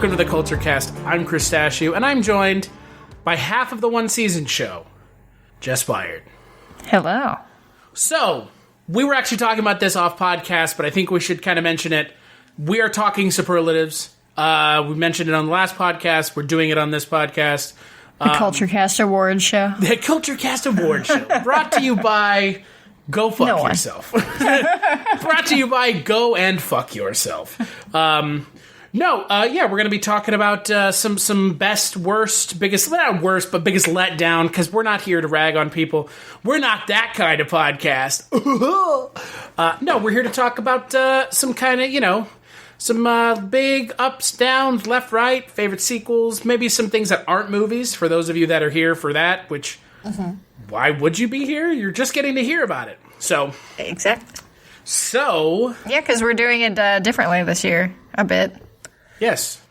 welcome to the Culture Cast. I'm Chris Stashew, and I'm joined by half of the One Season show, Jess Byard. Hello. So, we were actually talking about this off podcast, but I think we should kind of mention it. We are talking superlatives. We mentioned it on the last podcast. We're doing it on this podcast. The Culture Cast Awards show. The Culture Cast Awards show. Brought to you by Go Fuck Yourself. Brought to you by Go and Fuck Yourself. We're going to be talking about some best, worst, biggest, not worst, but biggest letdown, because we're not here to rag on people. We're not that kind of podcast. We're here to talk about some kind of, some big ups, downs, left, right, favorite sequels, maybe some things that aren't movies, for those of you that are here for that, which, why would you be here? You're just getting to hear about it. So. Exactly. So. Yeah, because we're doing it differently this year, a bit. Yes.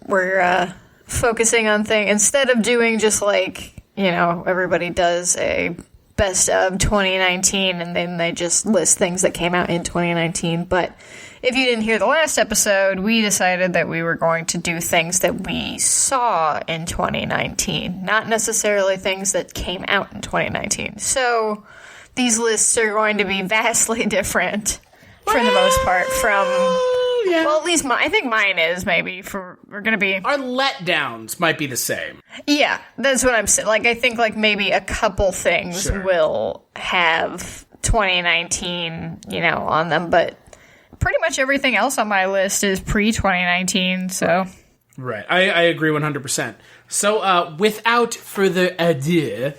We're focusing on things, instead of doing just like, everybody does a best of 2019 and then they just list things that came out in 2019. But if you didn't hear the last episode, we decided that we were going to do things that we saw in 2019, not necessarily things that came out in 2019. So these lists are going to be vastly different for the most part from... Yeah. Well, at least I think mine is, maybe. We're going to be... Our letdowns might be the same. Yeah, that's what I'm saying. Like, I think, maybe a couple things will have 2019, on them. But pretty much everything else on my list is pre-2019, so... Right. I agree 100%. So, without further ado,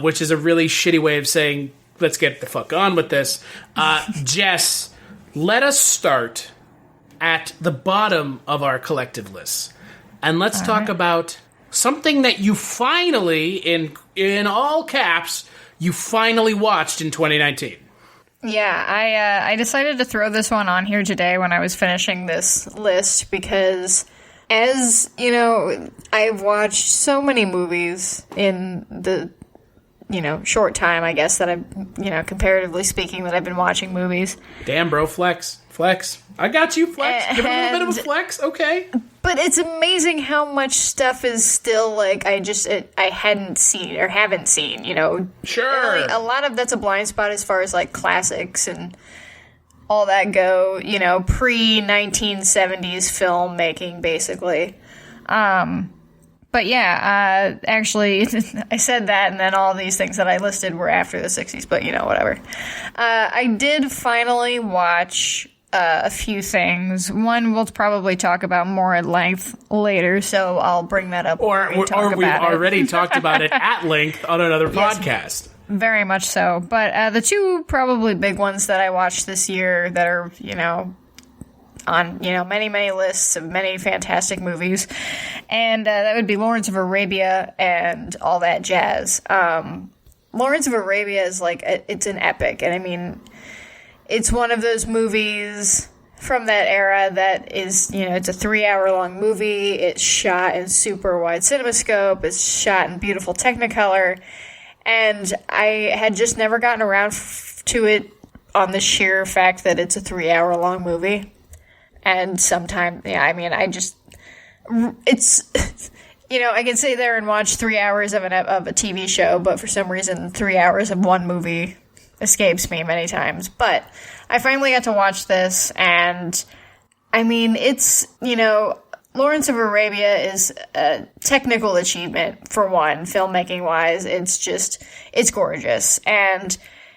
which is a really shitty way of saying, let's get the fuck on with this, Jess, let us start at the bottom of our collective lists. And let's talk about something that you finally, in all caps, you finally watched in 2019. Yeah, I decided to throw this one on here today when I was finishing this list because, as, I've watched so many movies in the, short time, I guess, that I've, comparatively speaking, that I've been watching movies. Damn, bro, flex. I got you, flex. Give it a little bit of a flex, okay. But it's amazing how much stuff is still, I hadn't seen or haven't seen, Sure. A lot of that's a blind spot as far as, classics and all that go, pre-1970s filmmaking, basically. But yeah, actually, I said that, and then all these things that I listed were after the 60s, but, whatever. I did finally watch a few things. One we'll probably talk about more at length later, so I'll bring that up. Or we've already talked about it at length on another podcast. Very much so. But the two probably big ones that I watched this year that are, on, many, many lists of many fantastic movies. And that would be Lawrence of Arabia and all that jazz. Lawrence of Arabia is it's an epic. And I mean, it's one of those movies from that era that is, it's a 3-hour-long movie. It's shot in super wide CinemaScope. It's shot in beautiful Technicolor. And I had just never gotten around to it on the sheer fact that it's a 3-hour-long movie. And sometimes, it's, I can sit there and watch 3 hours of a TV show, but for some reason, 3 hours of one movie escapes me many times. But I finally got to watch this, and, it's, Lawrence of Arabia is a technical achievement, for one, filmmaking-wise. It's gorgeous. And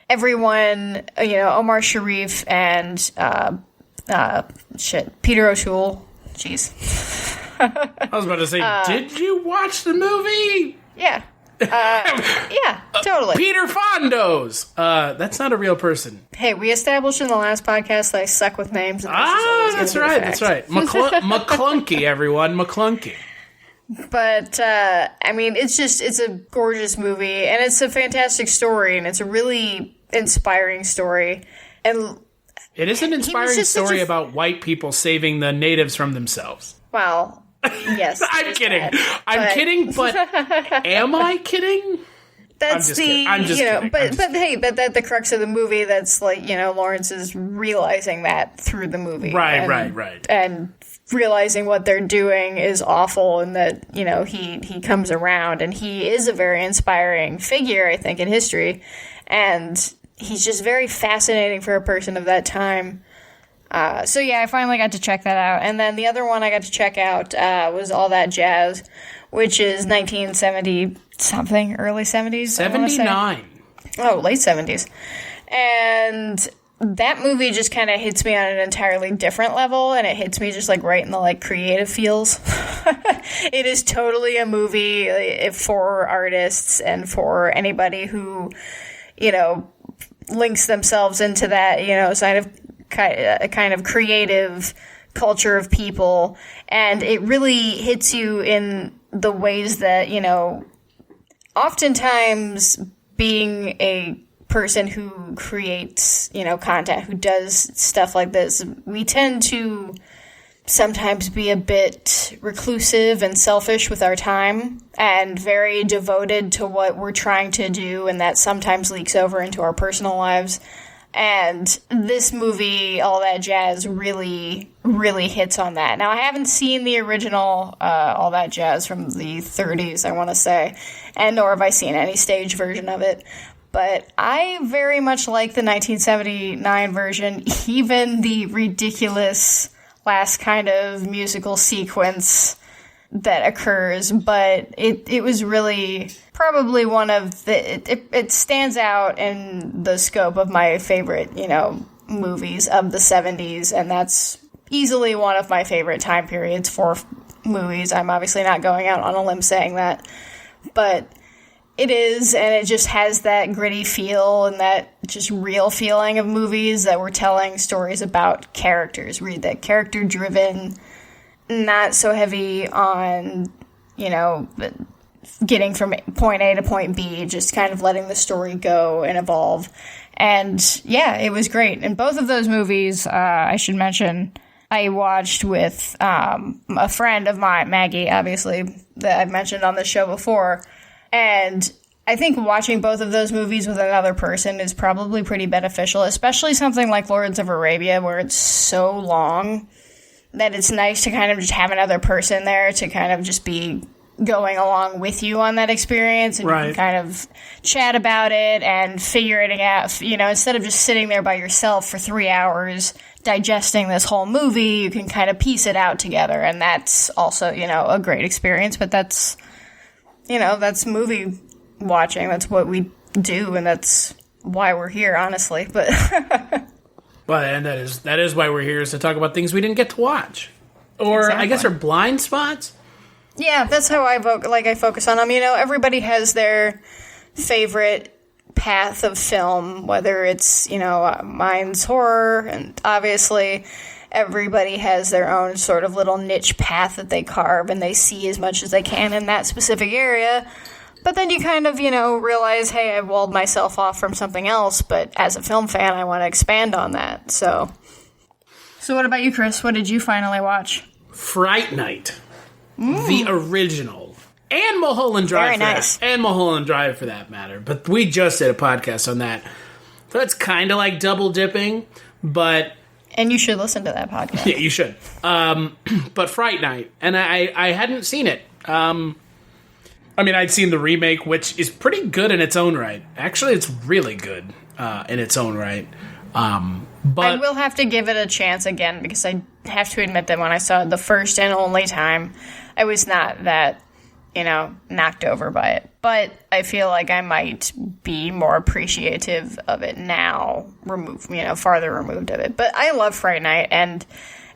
everyone, Omar Sharif and, Peter O'Toole. Jeez. I was about to say, did you watch the movie? Yeah. Yeah, totally. Peter Fondos. That's not a real person. Hey, we established in the last podcast that I suck with names. And that's right. McClunky, everyone. McClunky. But, it's a gorgeous movie, and it's a fantastic story, and it's a really inspiring story. And it is an inspiring story about white people saving the natives from themselves. Well, yes. I'm kidding. I'm kidding, but am I kidding? that's I'm just kidding. I'm just kidding. But the crux of the movie, that's like, Lawrence is realizing that through the movie. Right. And realizing what they're doing is awful, and that, he comes around, and he is a very inspiring figure, I think, in history. And he's just very fascinating for a person of that time. So I finally got to check that out. And then the other one I got to check out was All That Jazz, which is 1970-something, early 70s? 79. Oh, late 70s. And that movie just kind of hits me on an entirely different level, and it hits me just, like, right in the, like, creative feels. It is totally a movie for artists and for anybody who, links themselves into that, kind of creative culture of people. And it really hits you in the ways that, oftentimes being a person who creates, content, who does stuff like this, we tend to sometimes be a bit reclusive and selfish with our time and very devoted to what we're trying to do, and that sometimes leaks over into our personal lives. And this movie, All That Jazz, really, really hits on that. Now, I haven't seen the original All That Jazz from the 30s, I want to say, and nor have I seen any stage version of it. But I very much like the 1979 version, even the ridiculous last kind of musical sequence that occurs. But it was really probably one of the... It stands out in the scope of my favorite, movies of the 70s, and that's easily one of my favorite time periods for movies. I'm obviously not going out on a limb saying that, but... It is, and it just has that gritty feel and that just real feeling of movies that we're telling stories about characters. Read that character-driven, not so heavy on, getting from point A to point B, just kind of letting the story go and evolve. And, it was great. And both of those movies, I should mention, I watched with a friend of mine, Maggie, obviously, that I've mentioned on the show before. And I think watching both of those movies with another person is probably pretty beneficial, especially something like Lawrence of Arabia, where it's so long that it's nice to kind of just have another person there to kind of just be going along with you on that experience, and right. You can kind of chat about it and figure it out. Instead of just sitting there by yourself for 3 hours digesting this whole movie, you can kind of piece it out together, and that's also, a great experience. But that's movie watching. That's what we do, and that's why we're here, honestly. But well, and that is why we're here, is to talk about things we didn't get to watch, or exactly. I guess are blind spots. Yeah, that's how I focus on them. Everybody has their favorite path of film, whether it's mine's horror, and obviously everybody has their own sort of little niche path that they carve, and they see as much as they can in that specific area. But then you kind of, realize, hey, I've walled myself off from something else, but as a film fan, I want to expand on that. So what about you, Chris? What did you finally watch? Fright Night. The original. And Mulholland Drive. Very nice. And Mulholland Drive, for that matter. But we just did a podcast on that. So it's kind of like double dipping, but... And you should listen to that podcast. Yeah, you should. But Fright Night. And I hadn't seen it. I'd seen the remake, which is pretty good in its own right. Actually, it's really good in its own right. But I will have to give it a chance again, because I have to admit that when I saw it the first and only time, I was not that, knocked over by it. But I feel like I might be more appreciative of it now, farther removed of it. But I love Fright Night, and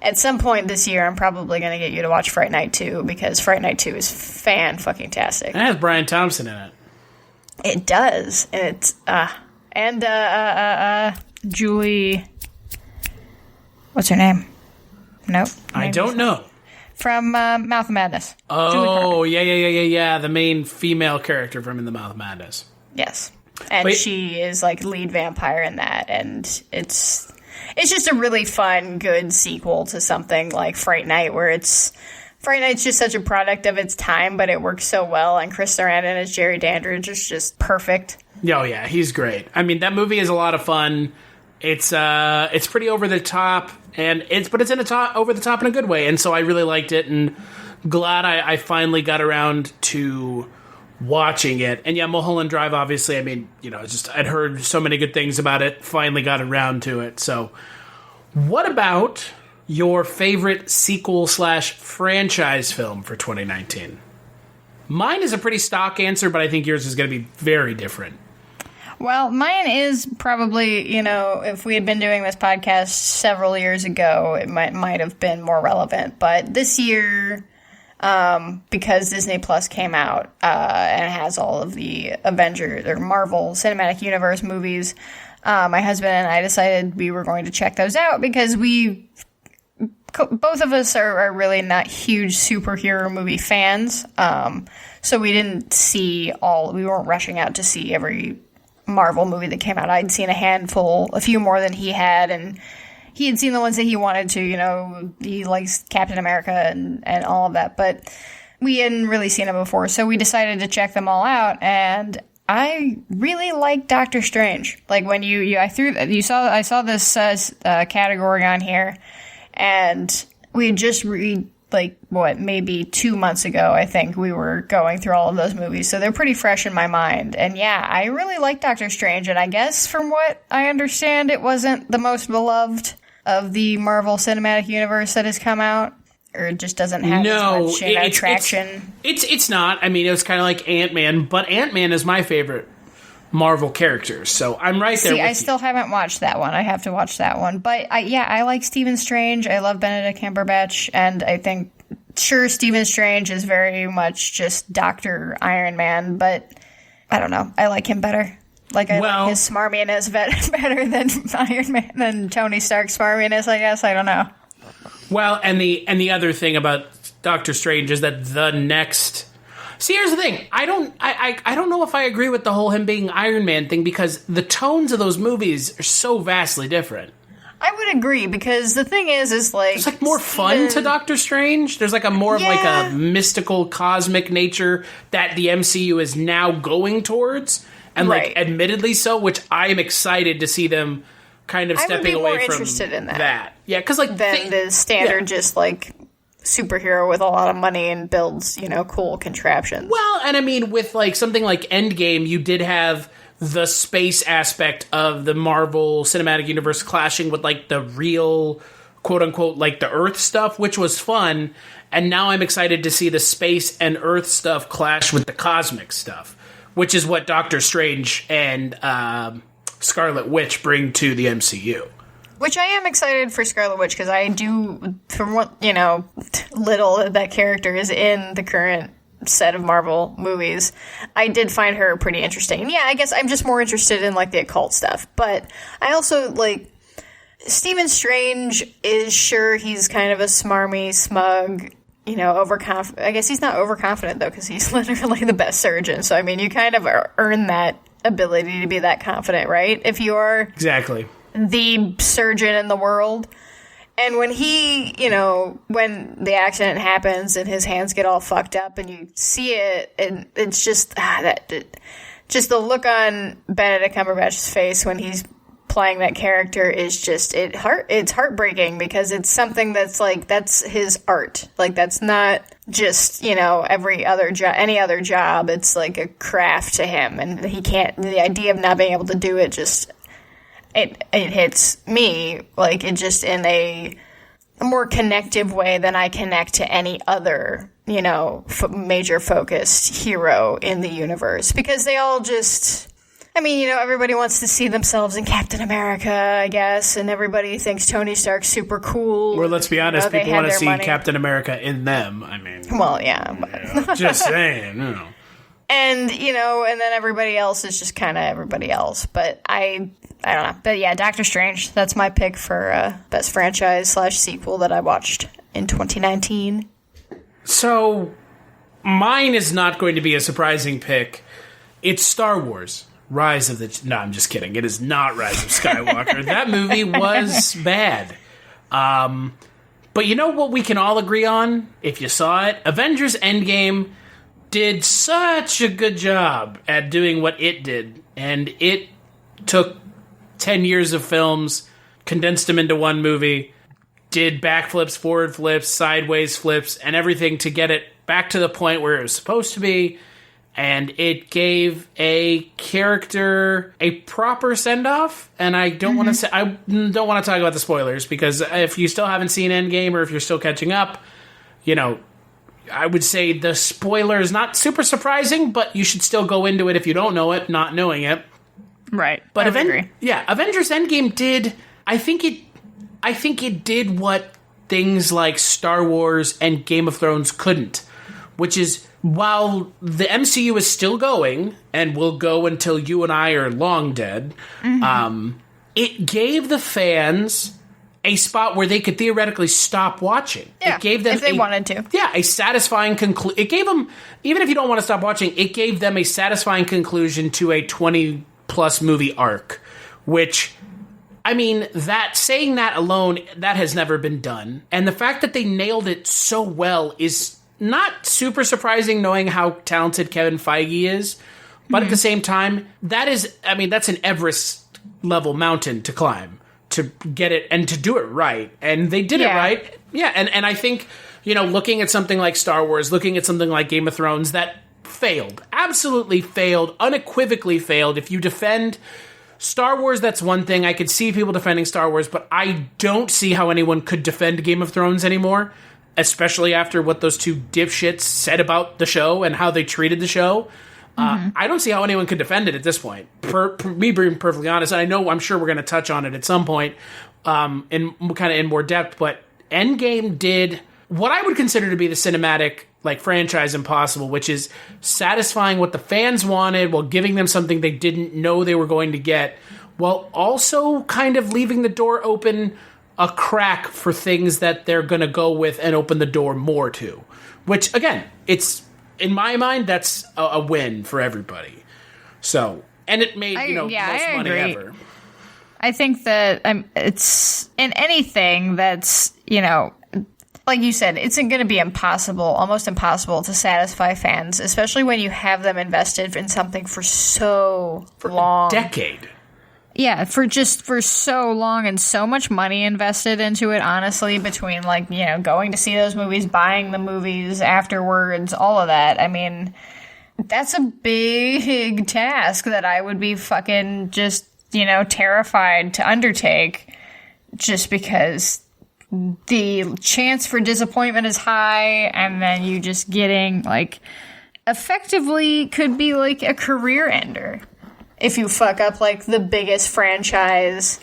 at some point this year, I'm probably going to get you to watch Fright Night 2, because Fright Night 2 is fan-fucking-tastic. It has Brian Thompson in it. It does, and it's, Julie, what's her name? Nope. I don't know. From Mouth of Madness. Oh, yeah. The main female character from In the Mouth of Madness. Yes. And she is like lead vampire in that, and it's just a really fun, good sequel to something like Fright Night, where it's Friday Night's just such a product of its time, but it works so well, and Chris Sarandon as Jerry Dandridge is just perfect. Oh, yeah, he's great. I mean, that movie is a lot of fun. It's pretty over the top, but it's over the top in a good way, and so I really liked it, and glad I finally got around to watching it. And yeah, Mulholland Drive, obviously, I mean, I'd heard so many good things about it, finally got around to it. So what about your favorite sequel/franchise film for 2019? Mine is a pretty stock answer, but I think yours is going to be very different. Well, mine is probably, if we had been doing this podcast several years ago, it might have been more relevant. But this year, because Disney Plus came out and has all of the Avengers or Marvel Cinematic Universe movies, my husband and I decided we were going to check those out because both of us are really not huge superhero movie fans. So we didn't we weren't rushing out to see every Marvel movie that came out. I'd seen a few more than he had, and he had seen the ones that he wanted to. He likes Captain America and all of that, but we hadn't really seen them before, so we decided to check them all out, and I really like Doctor Strange. Like when I saw this category on here, and we had just maybe 2 months ago, I think, we were going through all of those movies. So they're pretty fresh in my mind. And yeah, I really like Doctor Strange. And I guess from what I understand, it wasn't the most beloved of the Marvel Cinematic Universe that has come out. Or it just doesn't have as much traction. It's not. I mean, it was kind of like Ant-Man. But Ant-Man is my favorite Marvel characters, so I'm right there with you. I still haven't watched that one. I have to watch that one. But I like Stephen Strange. I love Benedict Cumberbatch, and I think, sure, Stephen Strange is very much just Dr. Iron Man, but I don't know. I like him better. Like like his smarminess better than Iron Man, than Tony Stark's smarminess, I guess. I don't know. Well, and the other thing about Doctor Strange is that the next... See, here's the thing. I don't know if I agree with the whole him being Iron Man thing, because the tones of those movies are so vastly different. I would agree, because the thing is like... There's like more fun to Doctor Strange. There's like a more of like a mystical, cosmic nature that the MCU is now going towards. And like admittedly so, which I am excited to see them kind of stepping away from. I would be more interested in that. Yeah, because like... Than the standard just like... superhero with a lot of money and builds, cool contraptions. Well, and I mean, with like something like Endgame, you did have the space aspect of the Marvel Cinematic Universe clashing with like the real, quote unquote, like the Earth stuff, which was fun. And now I'm excited to see the space and Earth stuff clash with the cosmic stuff, which is what Doctor Strange and Scarlet Witch bring to the MCU. Which I am excited for Scarlet Witch, because I do, from what, little that character is in the current set of Marvel movies, I did find her pretty interesting. And yeah, I guess I'm just more interested in, like, the occult stuff. But I also, like, Stephen Strange is sure he's kind of a smarmy, smug, overconfident. I guess he's not overconfident, though, because he's literally the best surgeon. So, I mean, you kind of earn that ability to be that confident, right? If you are... Exactly. The surgeon in the world. And when when the accident happens and his hands get all fucked up and you see it, and it's just just the look on Benedict Cumberbatch's face when he's playing that character is just it's heartbreaking, because it's something that's like, that's his art. Like, that's not just, any other job. It's like a craft to him, and the idea of not being able to do it just it hits me, like, it just in a more connective way than I connect to any other, major focused hero in the universe. Because they all just... I mean, everybody wants to see themselves in Captain America, I guess, and everybody thinks Tony Stark's super cool. Well, let's be honest, people want to see Captain America in them, I mean. Well, yeah. But just saying, And, and then everybody else is just kind of everybody else. But I don't know. But yeah, Doctor Strange, that's my pick for best franchise/sequel that I watched in 2019. So, mine is not going to be a surprising pick. It's Star Wars. Rise of the... No, I'm just kidding. It is not Rise of Skywalker. That movie was bad. But you know what we can all agree on, if you saw it? Avengers Endgame did such a good job at doing what it did. And it took 10 years of films, condensed them into one movie, did backflips, forward flips, sideways flips, and everything to get it back to the point where it was supposed to be. And it gave a character a proper send-off. And I don't want to talk about the spoilers, because if you still haven't seen Endgame or if you're still catching up, I would say the spoiler is not super surprising, but you should still go into it if you don't know it, not knowing it. Right. But agree. Avengers Endgame did. I think it did what things like Star Wars and Game of Thrones couldn't, which is, while the MCU is still going and will go until you and I are long dead, it gave the fans a spot where they could theoretically stop watching. Yeah, it gave them if they wanted to. Yeah, a satisfying conclusion. It gave them, even if you don't want to stop watching, it gave them a satisfying conclusion to a 20-plus movie arc, which, I mean, saying that alone, that has never been done. And the fact that they nailed it so well is not super surprising, knowing how talented Kevin Feige is. But at the same time, that's an Everest-level mountain to climb, to get it and to do it right. And they did it right. Yeah, and I think, looking at something like Star Wars, looking at something like Game of Thrones, that failed. Absolutely failed. Unequivocally failed. If you defend Star Wars, that's one thing. I could see people defending Star Wars, but I don't see how anyone could defend Game of Thrones anymore, especially after what those two dipshits said about the show and how they treated the show. I don't see how anyone could defend it at this point. Me being perfectly honest, and I'm sure we're going to touch on it at some point in more depth, but Endgame did what I would consider to be the cinematic franchise impossible, which is satisfying what the fans wanted while giving them something they didn't know they were going to get, while also kind of leaving the door open a crack for things that they're going to go with and open the door more to. Which, again, it's, in my mind, that's a win for everybody. So, and it made, most money ever. I think that it's in anything that's, like you said, it's going to be almost impossible to satisfy fans, especially when you have them invested in something for so long. A decade. Yeah, for so long and so much money invested into it, honestly, between, going to see those movies, buying the movies afterwards, all of that. I mean, that's a big task that I would be fucking just, terrified to undertake, just because the chance for disappointment is high, and then you just getting, effectively could be, a career ender. If you fuck up, the biggest franchise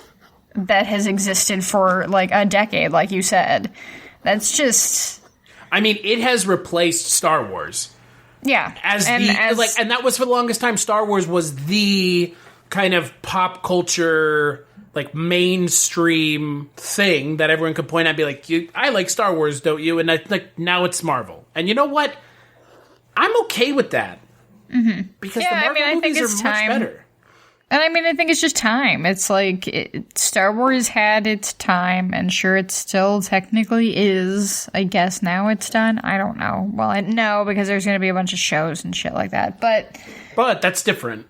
that has existed for, a decade, like you said. That's just... I mean, it has replaced Star Wars. Yeah. And that was, for the longest time, Star Wars was the kind of pop culture, mainstream thing that everyone could point at and be like, I like Star Wars, don't you? And now it's Marvel. And you know what? I'm okay with that. Mm-hmm. Because the Marvel movies are much better. And I think it's just time. It's Star Wars had its time, and sure, it still technically is. I guess now it's done. I don't know. Well, no, because there's going to be a bunch of shows and shit like that. But that's different.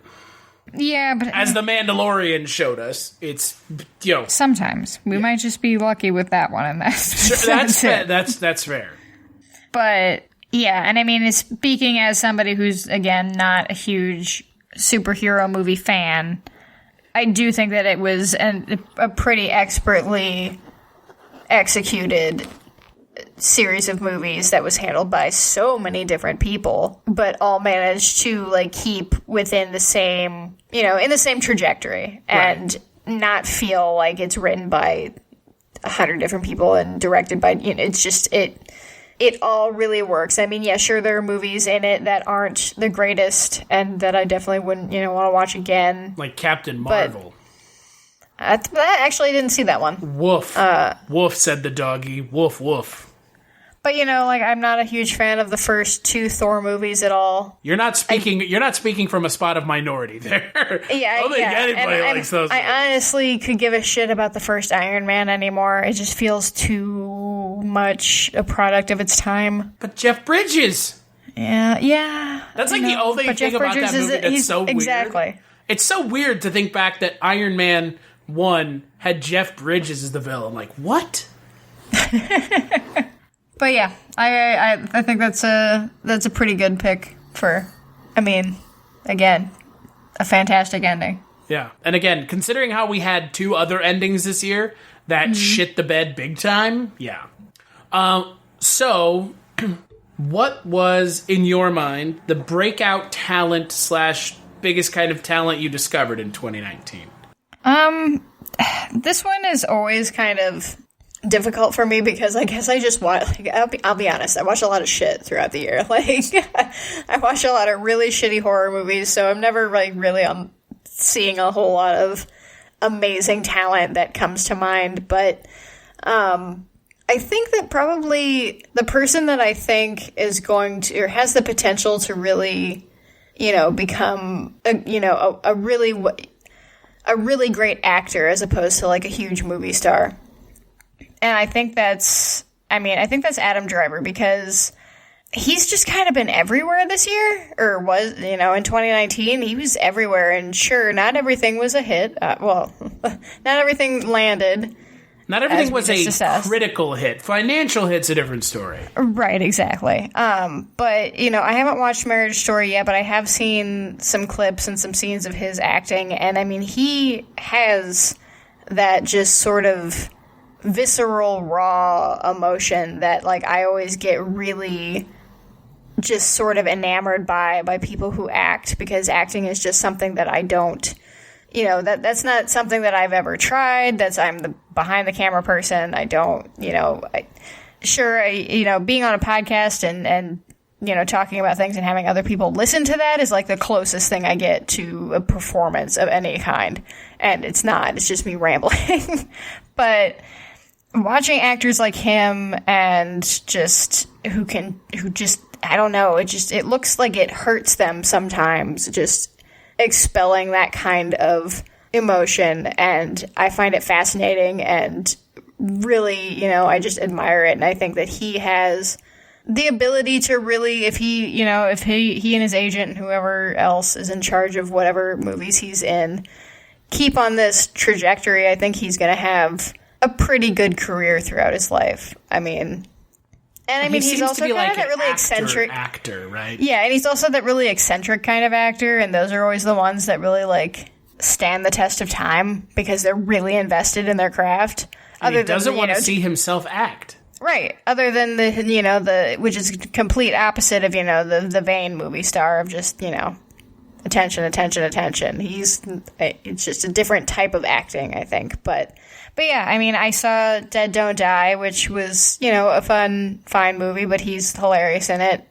Yeah, but as The Mandalorian showed us, it's sometimes we might just be lucky with that one, and that's fair. That's fair. But yeah, and speaking as somebody who's again not a huge superhero movie fan, I do think that it was a pretty expertly executed series of movies that was handled by so many different people, but all managed to keep within the same, in the same trajectory, and not feel like it's written by 100 different people and directed by, it's just, it all really works. I mean, yeah, sure, there are movies in it that aren't the greatest and that I definitely wouldn't, want to watch again. Like Captain Marvel. I actually didn't see that one. Woof. Woof, said the doggy. Woof, woof. But, I'm not a huge fan of the first two Thor movies at all. You're not speaking from a spot of minority there. Yeah, I don't think anybody likes those. I honestly could give a shit about the first Iron Man anymore. It just feels too much a product of its time. But Jeff Bridges. Yeah. That's like the only thing about that movie that's so weird. Exactly. It's so weird to think back that Iron Man 1 had Jeff Bridges as the villain. Like, what? But yeah, I think that's a pretty good pick for, I mean, again, a fantastic ending. Yeah. And again, considering how we had 2 other endings this year that shit the bed big time, yeah. So, what was, in your mind, the breakout talent / biggest kind of talent you discovered in 2019? This one is always kind of difficult for me because I guess I just watch, like, I'll be honest, I watch a lot of shit throughout the year. Like, I watch a lot of really shitty horror movies, so I'm never like really seeing a whole lot of amazing talent that comes to mind. But I think that probably the person that I think is going to, or has the potential to really, become a really great actor as opposed to like a huge movie star. And I think that's Adam Driver, because he's just kind of been everywhere this year, or was, in 2019, he was everywhere. And sure, not everything was a hit. Not everything landed. Not everything was a critical hit. Financial hit's a different story. Right, exactly. But, I haven't watched Marriage Story yet, but I have seen some clips and some scenes of his acting. And, I mean, he has that just sort of visceral, raw emotion that, like, I always get really just sort of enamored by people who act, because acting is just something that I don't, that's not something that I've ever tried. I'm the behind the camera person. I don't, being on a podcast and talking about things and having other people listen to that is like the closest thing I get to a performance of any kind. And it's not, it's just me rambling. But watching actors like him and I don't know, it looks like it hurts them sometimes, just expelling that kind of emotion, and I find it fascinating and really, I just admire it. And I think that he has the ability to really, if he and his agent and whoever else is in charge of whatever movies he's in, keep on this trajectory, I think he's going to have a pretty good career throughout his life. He's also kind of that really eccentric actor, right? Yeah, and he's also that really eccentric kind of actor, and those are always the ones that really like stand the test of time because they're really invested in their craft. And he doesn't want to see himself act. Right. Other than the which is complete opposite of, the vain movie star of just, attention. It's just a different type of acting, I think. But yeah, I saw Dead Don't Die, which was, a fine movie, but he's hilarious in it.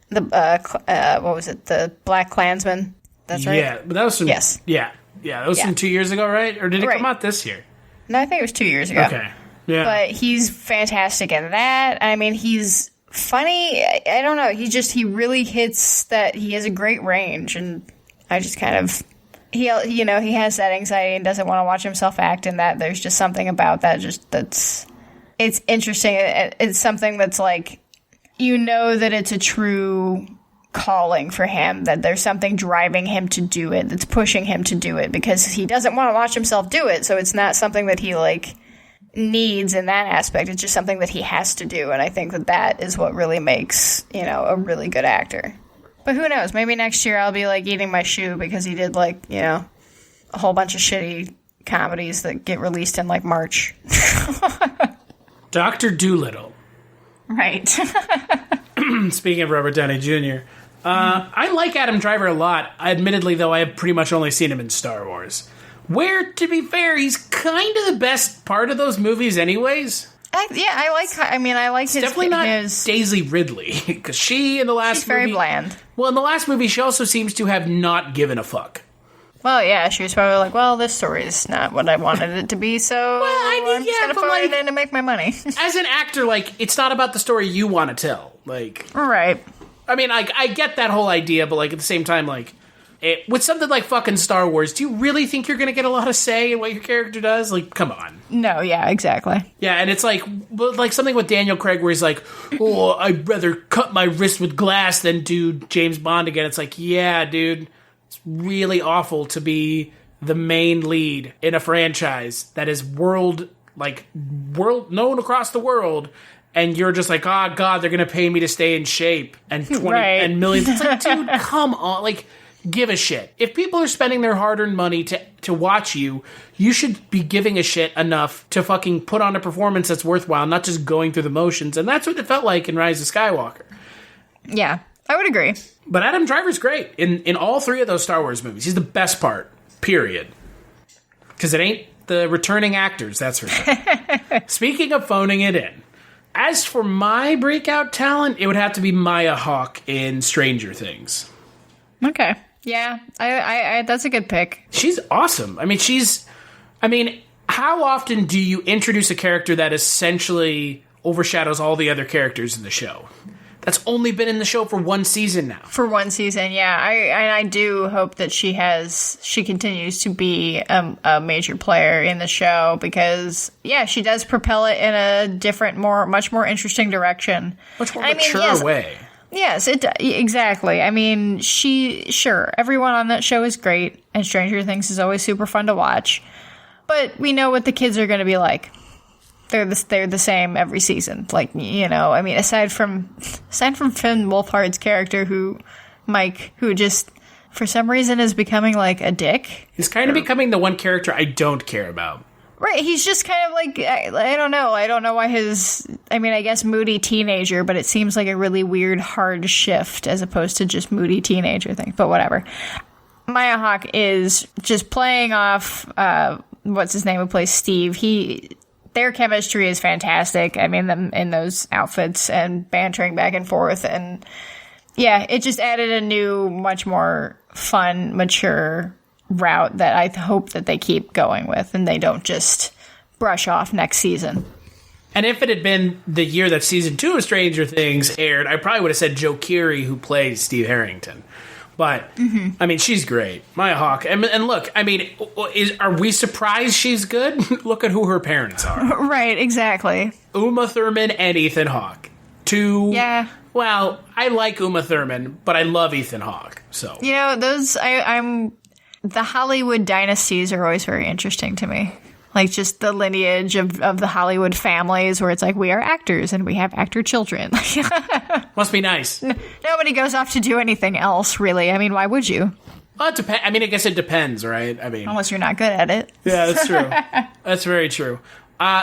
What was it? The Black Klansman. That's right. Yeah, but that was yes. Yeah, that was from 2 years ago, right? Or did it come out this year? No, I think it was 2 years ago. Okay. Yeah. But he's fantastic in that. He's funny. I don't know. He really hits that. He has a great range, and I just kind of, he has that anxiety and doesn't want to watch himself act, and that there's just something about that it's interesting. It's something that's like, that it's a true calling for him, that there's something driving him to do it, that's pushing him to do it, because he doesn't want to watch himself do it. So it's not something that he like needs in that aspect. It's just something that he has to do. And I think that is what really makes, a really good actor. But who knows? Maybe next year I'll be like eating my shoe because he did like, a whole bunch of shitty comedies that get released in like March. Dr. Dolittle. Right. Speaking of Robert Downey Jr., I like Adam Driver a lot. Admittedly, though, I have pretty much only seen him in Star Wars. Where, to be fair, he's kind of the best part of those movies anyways. I like his... Definitely not Daisy Ridley, because she, in the last she's very bland. Well, in the last movie, she also seems to have not given a fuck. Well, yeah, she was probably like, well, this story is not what I wanted it to be, so I'm just going to phone it in to make my money. As an actor, like, it's not about the story you want to tell. Like... Right. I get that whole idea, but, like, at the same time, like, With something like fucking Star Wars, do you really think you're going to get a lot of say in what your character does? Like, come on. No, yeah, exactly. Yeah, and it's like something with Daniel Craig where he's like, oh, I'd rather cut my wrist with glass than do James Bond again. It's like, yeah, dude, it's really awful to be the main lead in a franchise that is world known across the world, and you're just like, oh, God, they're going to pay me to stay in shape and 20 Right. and millions. It's like, dude, come on. Like, give a shit. If people are spending their hard-earned money to watch you, you should be giving a shit enough to fucking put on a performance that's worthwhile, not just going through the motions. And that's what it felt like in Rise of Skywalker. Yeah, I would agree. But Adam Driver's great in all three of those Star Wars movies. He's the best part, period. Because it ain't the returning actors, that's for sure. Speaking of phoning it in, as for my breakout talent, it would have to be Maya Hawke in Stranger Things. Okay. Yeah, I that's a good pick. She's awesome. I mean, how often do you introduce a character that essentially overshadows all the other characters in the show? That's only been in the show for one season now. For one season, yeah. I do hope that she continues to be a major player in the show because, yeah, she does propel it in a different, much more interesting direction. Much more mature way. Yes, exactly. I mean, everyone on that show is great, and Stranger Things is always super fun to watch. But we know what the kids are going to be like. They're the same every season. Like, you know, I mean, aside from Finn Wolfhard's character, Mike, who just for some reason is becoming like a dick. He's kind of becoming the one character I don't care about. Right, he's just kind of like, I don't know. I don't know why I guess moody teenager, but it seems like a really weird, hard shift as opposed to just moody teenager thing. But whatever. Maya Hawke is just playing off, what's his name, who plays Steve. Their chemistry is fantastic. I mean, them in those outfits and bantering back and forth. And yeah, it just added a new, much more fun, mature route that I hope that they keep going with and they don't just brush off next season. And if it had been the year that season 2 of Stranger Things aired, I probably would have said Joe Keery, who plays Steve Harrington. But, I mean, she's great. Maya Hawke. And look, I mean, are we surprised she's good? Look at who her parents are. Right, exactly. Uma Thurman and Ethan Hawke. Yeah. Well, I like Uma Thurman, but I love Ethan Hawke. So, you know, the Hollywood dynasties are always very interesting to me. Like, just the lineage of the Hollywood families where it's like, we are actors and we have actor children. Must be nice. Nobody goes off to do anything else, really. I mean, why would you? Well, it depends. I mean, I guess it depends, right? I mean, unless you're not good at it. Yeah, that's true. That's very true.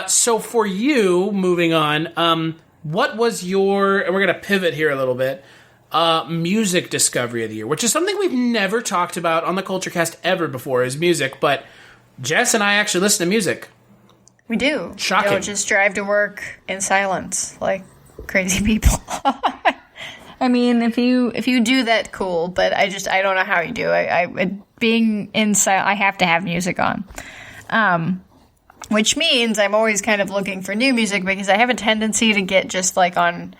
So for you, moving on, what was your, and we're going to pivot here a little bit, music discovery of the year, which is something we've never talked about on the Culture Cast ever before, is music, but Jess and I actually listen to music. We do. Shocking. We don't just drive to work in silence like crazy people. I mean, if you do that, cool, but I don't know how you do it. Being in silence, I have to have music on. Which means I'm always kind of looking for new music because I have a tendency to get just like on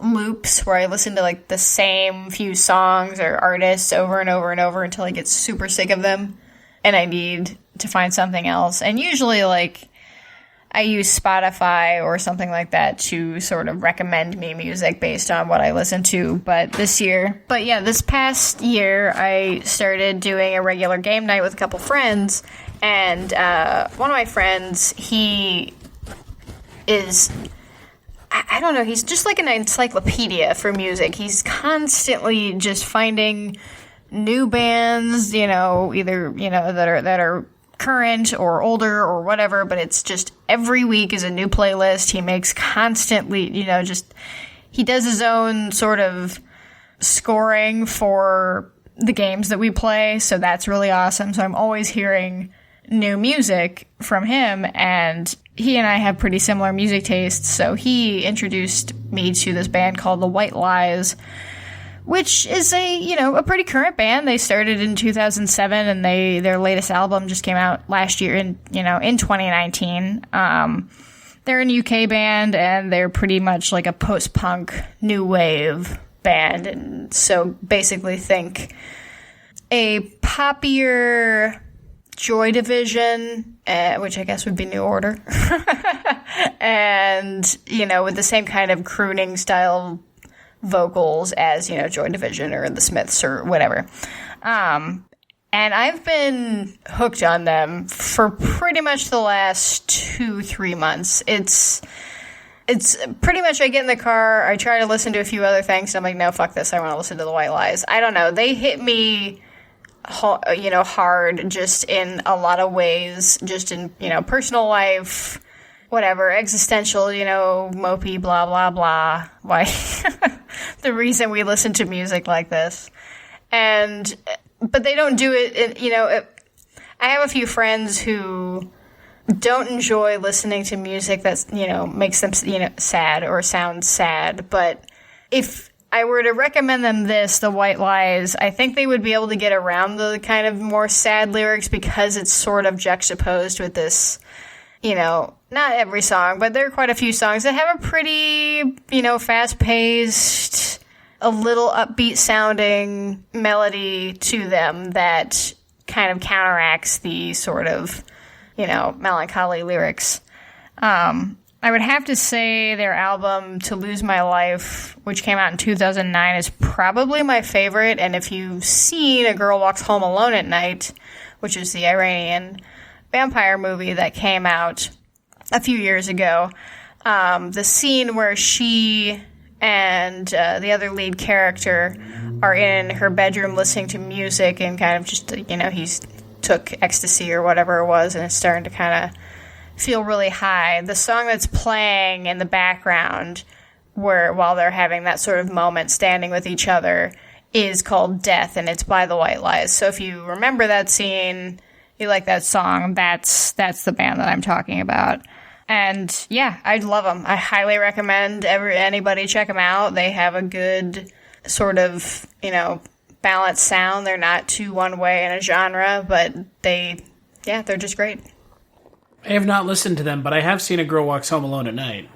loops where I listen to like the same few songs or artists over and over and over until I get super sick of them and I need to find something else. And usually like I use Spotify or something like that to sort of recommend me music based on what I listen to. But this past year I started doing a regular game night with a couple friends. And one of my friends, he is, I don't know, he's just like an encyclopedia for music. He's constantly just finding new bands, you know, either, you know, that are current or older or whatever, but it's just every week is a new playlist. He makes constantly, you know, just, he does his own sort of scoring for the games that we play. So that's really awesome. So I'm always hearing new music from him, and he and I have pretty similar music tastes, so he introduced me to this band called The White Lies, which is a pretty current band. They started in 2007, and their latest album just came out last year in 2019. They're an UK band, and they're pretty much like a post-punk new wave band, and so basically think a poppier Joy Division, which I guess would be New Order, and, you know, with the same kind of crooning style vocals as, you know, Joy Division or the Smiths or whatever. And I've been hooked on them for pretty much the last 2-3 months. It's pretty much I get in the car, I try to listen to a few other things, and I'm like, no, fuck this, I want to listen to the White Lies. I don't know. They hit me, you know, hard just in a lot of ways, just in, you know, personal life, whatever, existential, you know, mopey, blah, blah, blah. Why? The reason we listen to music like this. But they don't do it, you know, I have a few friends who don't enjoy listening to music that's, you know, makes them, you know, sad or sounds sad. But if I were to recommend them the White Lies, I think they would be able to get around the kind of more sad lyrics because it's sort of juxtaposed with this, you know, not every song, but there are quite a few songs that have a pretty, you know, fast-paced, a little upbeat sounding melody to them that kind of counteracts the sort of, you know, melancholy lyrics. I would have to say their album To Lose My Life, which came out in 2009, is probably my favorite. And if you've seen A Girl Walks Home Alone at Night, which is the Iranian vampire movie that came out a few years ago, the scene where she and the other lead character are in her bedroom listening to music and kind of just, you know, he's took ecstasy or whatever it was and is starting to kind of feel really high. The song that's playing in the background while they're having that sort of moment standing with each other is called Death, and it's by the White Lies. So if you remember that scene, you like that song, that's the band that I'm talking about. And yeah, I love them. I highly recommend anybody check them out. They have a good sort of, you know, balanced sound. They're not too one way in a genre, but they're just great. I have not listened to them, but I have seen A Girl Walks Home Alone at Night.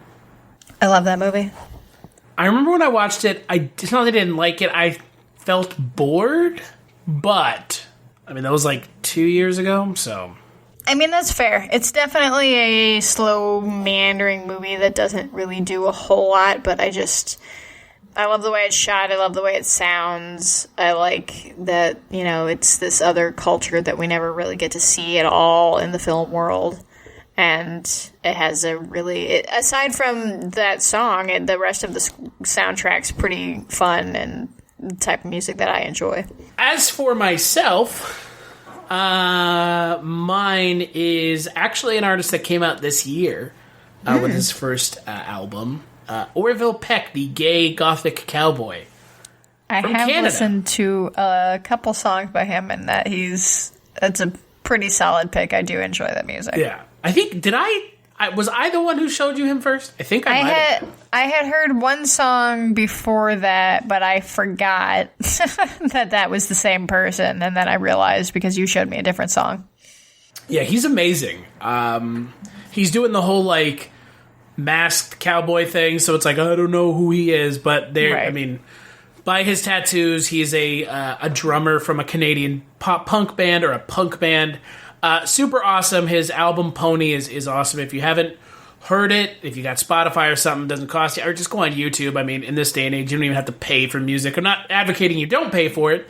I love that movie. I remember when I watched it, it's not that I didn't like it, I felt bored, but, I mean, that was like 2 years ago, so. I mean, that's fair. It's definitely a slow, meandering movie that doesn't really do a whole lot, but I love the way it's shot, I love the way it sounds, I like that, you know, it's this other culture that we never really get to see at all in the film world. And it has aside from that song, the rest of the soundtrack's pretty fun and the type of music that I enjoy. As for myself, mine is actually an artist that came out this year with his first album, Orville Peck, the gay gothic cowboy. I have Canada. listened to a couple songs by him, and that's a pretty solid pick. I do enjoy that music. Yeah. I think, was I the one who showed you him first? I think I might have. I had heard one song before that, but I forgot that was the same person, and then I realized because you showed me a different song. Yeah, he's amazing. He's doing the whole, like, masked cowboy thing, so it's like, I don't know who he is, but I mean, by his tattoos, he's a drummer from a Canadian pop punk band or a punk band. Super awesome. His album Pony is awesome. If you haven't heard it, if you got Spotify or something, it doesn't cost you, or just go on YouTube. I mean, in this day and age, you don't even have to pay for music. I'm not advocating you don't pay for it,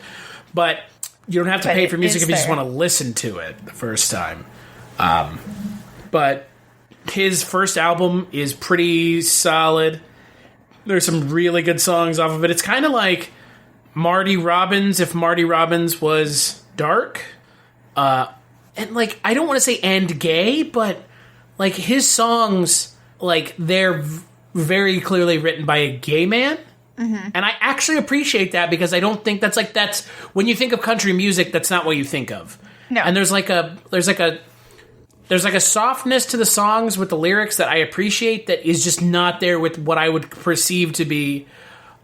but you don't have to pay for music if you just want to listen to it the first time. But his first album is pretty solid. There's some really good songs off of it. It's kind of like Marty Robbins, if Marty Robbins was dark. And, like, I don't want to say and gay, but, like, his songs, like, they're very clearly written by a gay man. Mm-hmm. And I actually appreciate that because I don't think that's when you think of country music, that's not what you think of. No. And there's a softness to the songs with the lyrics that I appreciate that is just not there with what I would perceive to be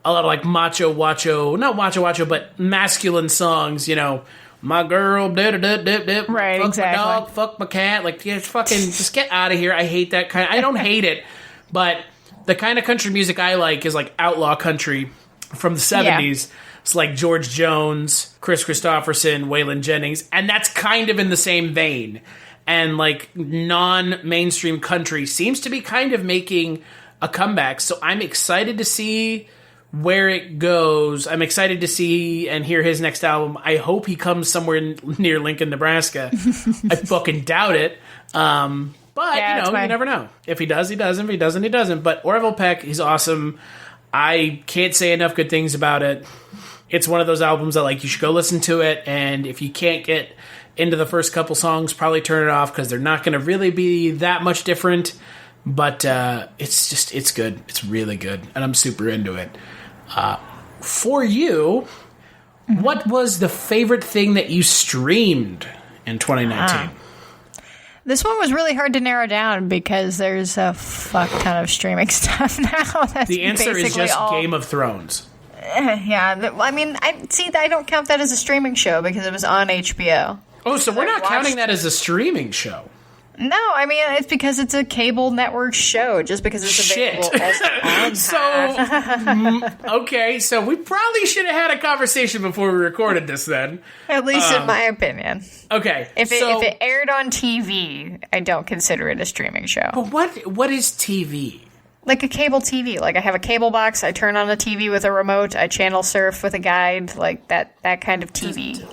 a lot of, like, not macho, but masculine songs, you know. My girl, right, fuck exactly. My dog, fuck my cat. Like, just get out of here. I hate that kind. I don't hate it, but the kind of country music I like is like outlaw country, from the 70s. It's like George Jones, Chris Christopherson, Waylon Jennings, and that's kind of in the same vein. And like non-mainstream country seems to be kind of making a comeback. So I'm excited to see where it goes. I'm excited to see and hear his next album. I hope he comes somewhere near Lincoln, Nebraska. I fucking doubt it. But, you never know. If he does, he doesn't. If he doesn't, he doesn't. But Orville Peck, he's awesome. I can't say enough good things about it. It's one of those albums that, like, you should go listen to it. And if you can't get into the first couple songs, probably turn it off because they're not going to really be that much different. But it's good. It's really good. And I'm super into it. For you, what was the favorite thing that you streamed in 2019? This one was really hard to narrow down because there's a fuck ton of streaming stuff now. The answer is just Game of Thrones. Yeah, I mean, I don't count that as a streaming show because it was on HBO. Oh, so we're not counting that as a streaming show. No, I mean, it's because it's a cable network show, just because it's available also on okay, so we probably should have had a conversation before we recorded this then. At least in my opinion. Okay. If it aired on TV, I don't consider it a streaming show. But what is TV? Like a cable TV. Like I have a cable box, I turn on the TV with a remote, I channel surf with a guide, like that kind of TV.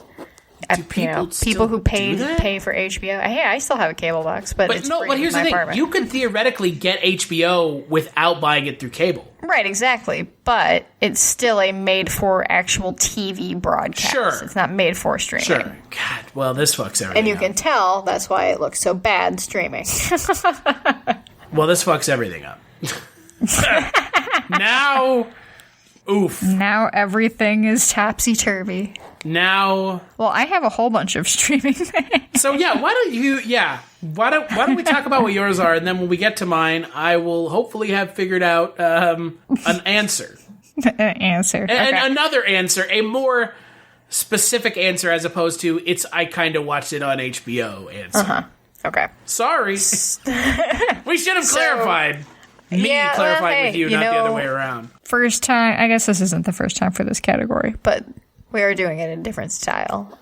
People who pay for HBO. Hey, I still have a cable box, but it's free. But here's the thing: you could theoretically get HBO without buying it through cable. Right, exactly. But it's still a made-for actual TV broadcast. Sure, it's not made for streaming. Sure. God, well, this fucks everything. And you can tell that's why it looks so bad streaming. Well, this fucks everything up. Now, oof. Now everything is topsy-turvy. Now, well, I have a whole bunch of streaming things. So yeah, why don't we talk about what yours are, and then when we get to mine, I will hopefully have figured out an answer. Another answer, a more specific answer as opposed to I kind of watched it on HBO answer. Okay. Sorry. We should have clarified. Clarified with you, not the other way around. First time. I guess this isn't the first time for this category, but we are doing it in a different style.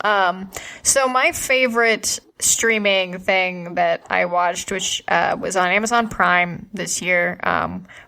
So my favorite streaming thing that I watched, which was on Amazon Prime this year,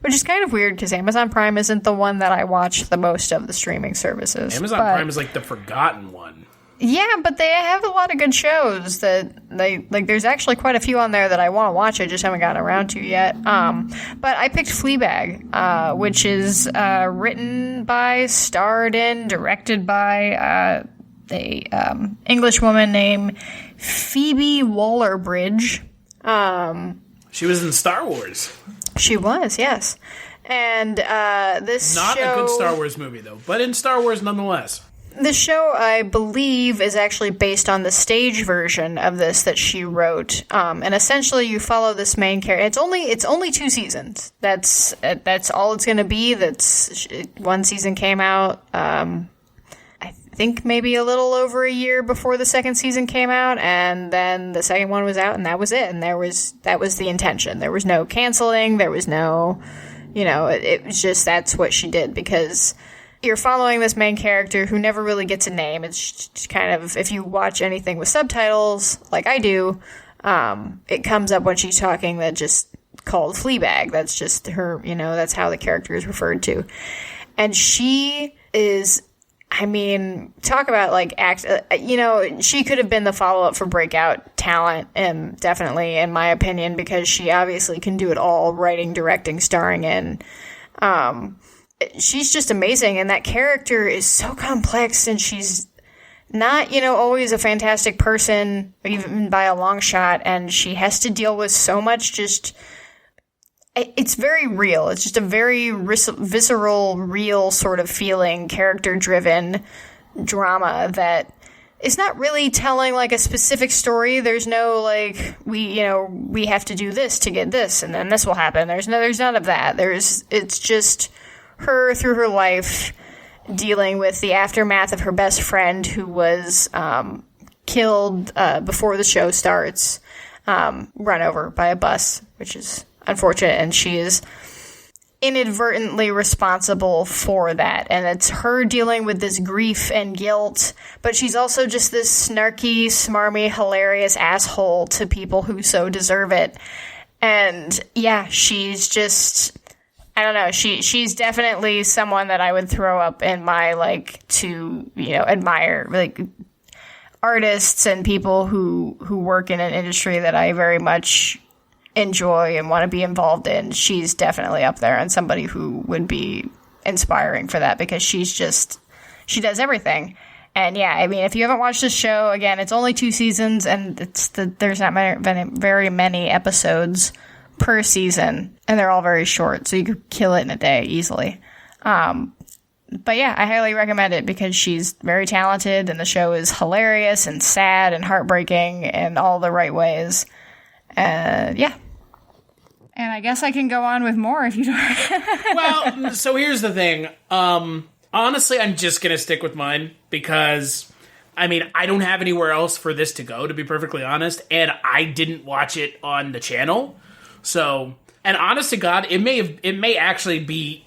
which is kind of weird because Amazon Prime isn't the one that I watch the most of the streaming services. Amazon Prime is like the forgotten one. Yeah, but they have a lot of good shows that there's actually quite a few on there that I want to watch. I just haven't gotten around to yet. But I picked Fleabag, which is written by, starred in, directed by a English woman named Phoebe Waller-Bridge. She was in Star Wars. She was, yes. And this Not a good Star Wars movie, though, but in Star Wars nonetheless. The show, I believe, is actually based on the stage version of this that she wrote, and essentially you follow this main character. It's only 2 seasons. That's all it's going to be. One season came out, I think maybe a little over a year before the second season came out, and then the second one was out, and that was it. And that was the intention. There was no canceling. There was no, it was just that's what she did because you're following this main character who never really gets a name. It's just kind of, if you watch anything with subtitles, like I do, it comes up when she's talking that just called Fleabag. That's just her, that's how the character is referred to. And she is, talk about she could have been the follow-up for breakout talent, and definitely, in my opinion, because she obviously can do it all, writing, directing, starring in, she's just amazing, and that character is so complex, and she's not, always a fantastic person, even by a long shot, and she has to deal with so much it's very real. It's just a very visceral, real sort of feeling, character-driven drama that is not really telling, a specific story. There's no, we have to do this to get this, and then this will happen. There's none of that. It's just her through her life dealing with the aftermath of her best friend who was killed before the show starts, run over by a bus, which is unfortunate, and she is inadvertently responsible for that. And it's her dealing with this grief and guilt, but she's also just this snarky, smarmy, hilarious asshole to people who so deserve it. And yeah, she's just, I don't know, she's definitely someone that I would throw up in my, like, to, you know, admire, like, artists and people who work in an industry that I very much enjoy and want to be involved in. She's definitely up there and somebody who would be inspiring for that, because she does everything. And yeah, I mean, if you haven't watched this show, again, it's only 2 seasons, and there's not very many episodes per season, and they're all very short, so you could kill it in a day easily. But yeah, I highly recommend it because she's very talented, and the show is hilarious and sad and heartbreaking in all the right ways. Yeah. And I guess I can go on with more if you don't. Well, so here's the thing. Honestly, I'm just going to stick with mine because, I mean, I don't have anywhere else for this to go, to be perfectly honest, and I didn't watch it on the channel. So, and honest to God, it may actually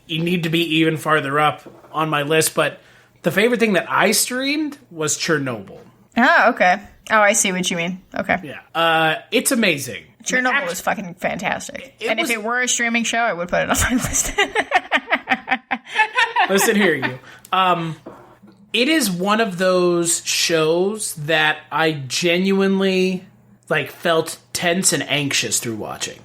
need to be even farther up on my list, but the favorite thing that I streamed was Chernobyl. Oh, okay. Oh, I see what you mean. Okay. Yeah. It's amazing. Chernobyl was fucking fantastic. If it were a streaming show, I would put it on my list. Listen here, you. It is one of those shows that I genuinely, like, felt tense and anxious through watching,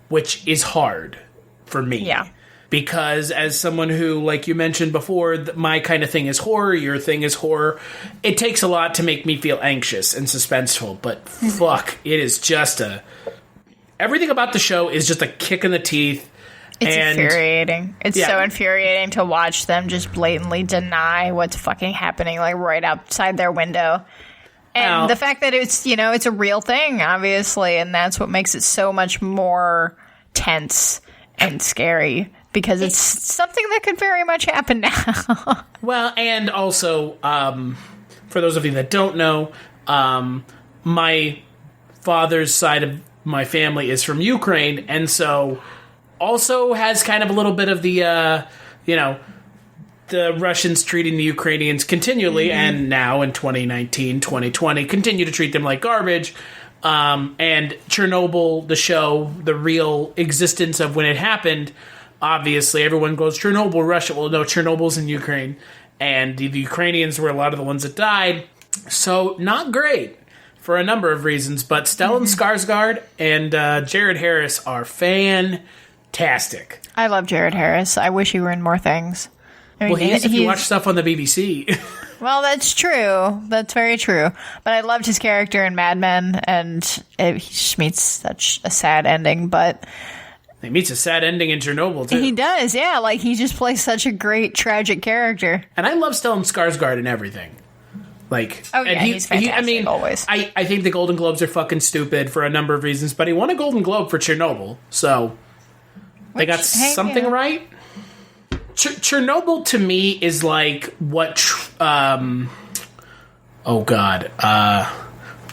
which is hard for me. Yeah. Because as someone who, like you mentioned before, my kind of thing is horror, your thing is horror, it takes a lot to make me feel anxious and suspenseful, but fuck, it is just everything about the show is just a kick in the teeth. It's infuriating. It's so infuriating to watch them just blatantly deny what's fucking happening, like, right outside their window. And the fact that it's, you know, it's a real thing, obviously, and that's what makes it so much more tense and scary. Because it's something that could very much happen now. Well, and also, for those of you that don't know, my father's side of my family is from Ukraine, and so also has kind of a little bit of the, the Russians treating the Ukrainians continually, and now in 2019, 2020, continue to treat them like garbage. And Chernobyl, the show, the real existence of when it happened, obviously, everyone goes, Chernobyl, Russia. Well, no, Chernobyl's in Ukraine. And the Ukrainians were a lot of the ones that died. So, not great for a number of reasons. But Stellan Skarsgård and Jared Harris are fantastic. I love Jared Harris. I wish he were in more things. I mean, well, he is if you watch stuff on the BBC. Well, that's true. That's very true. But I loved his character in Mad Men, and he just meets such a sad ending, but... He meets a sad ending in Chernobyl, too. He does, yeah. Like, he just plays such a great, tragic character. And I love Stellan Skarsgård and everything. Like, oh, yeah, he's fantastic, always. I think the Golden Globes are fucking stupid for a number of reasons, but he won a Golden Globe for Chernobyl, so they got something right. Chernobyl, to me, is like what... oh, God.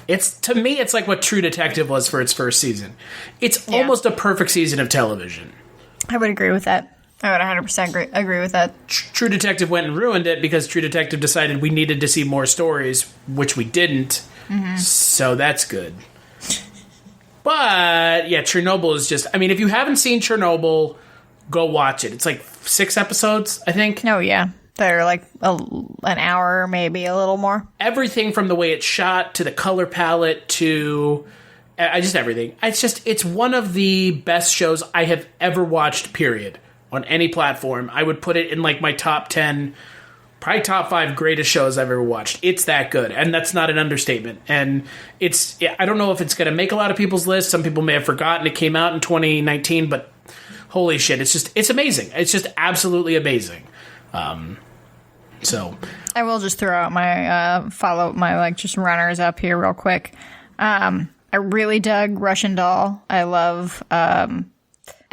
It's like what True Detective was for its first season. It's almost a perfect season of television. I would agree with that. I would 100% agree with that. True Detective went and ruined it because True Detective decided we needed to see more stories, which we didn't. So that's good. But, yeah, Chernobyl is just... I mean, if you haven't seen Chernobyl, go watch it. It's like 6 episodes, I think. Oh, yeah. They're like an hour, maybe a little more. Everything from the way it's shot to the color palette to just everything. It's one of the best shows I have ever watched, period, on any platform. I would put it in like my top 10, probably top 5 greatest shows I've ever watched. It's that good, and that's not an understatement. And I don't know if it's going to make a lot of people's lists. Some people may have forgotten it came out in 2019, but holy shit, it's amazing. It's just absolutely amazing. So I will just throw out my just runners up here real quick. I really dug Russian Doll. I love I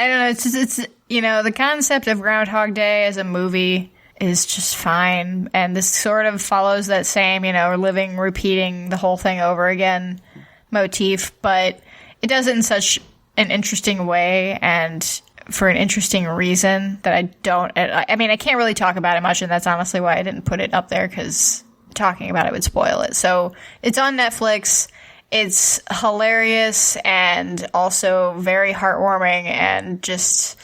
don't know, it's the concept of Groundhog Day as a movie is just fine, and this sort of follows that same, repeating the whole thing over again motif, but it does it in such an interesting way and for an interesting reason that I don't. I mean, I can't really talk about it much, and that's honestly why I didn't put it up there, because talking about it would spoil it. So it's on Netflix. It's hilarious and also very heartwarming, and just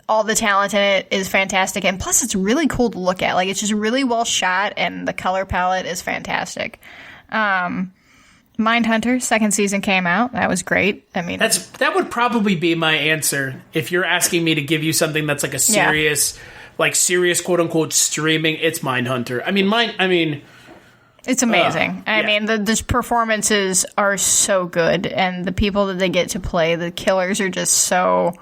all the talent in it is fantastic. And plus, it's really cool to look at. Like, it's just really well shot, and the color palette is fantastic. Mindhunter, second season came out. That was great. I mean, that would probably be my answer if you're asking me to give you something that's like a serious, serious quote unquote streaming. It's Mindhunter. I mean, it's amazing. I mean, the performances are so good, and the people that they get to play, the killers, are just so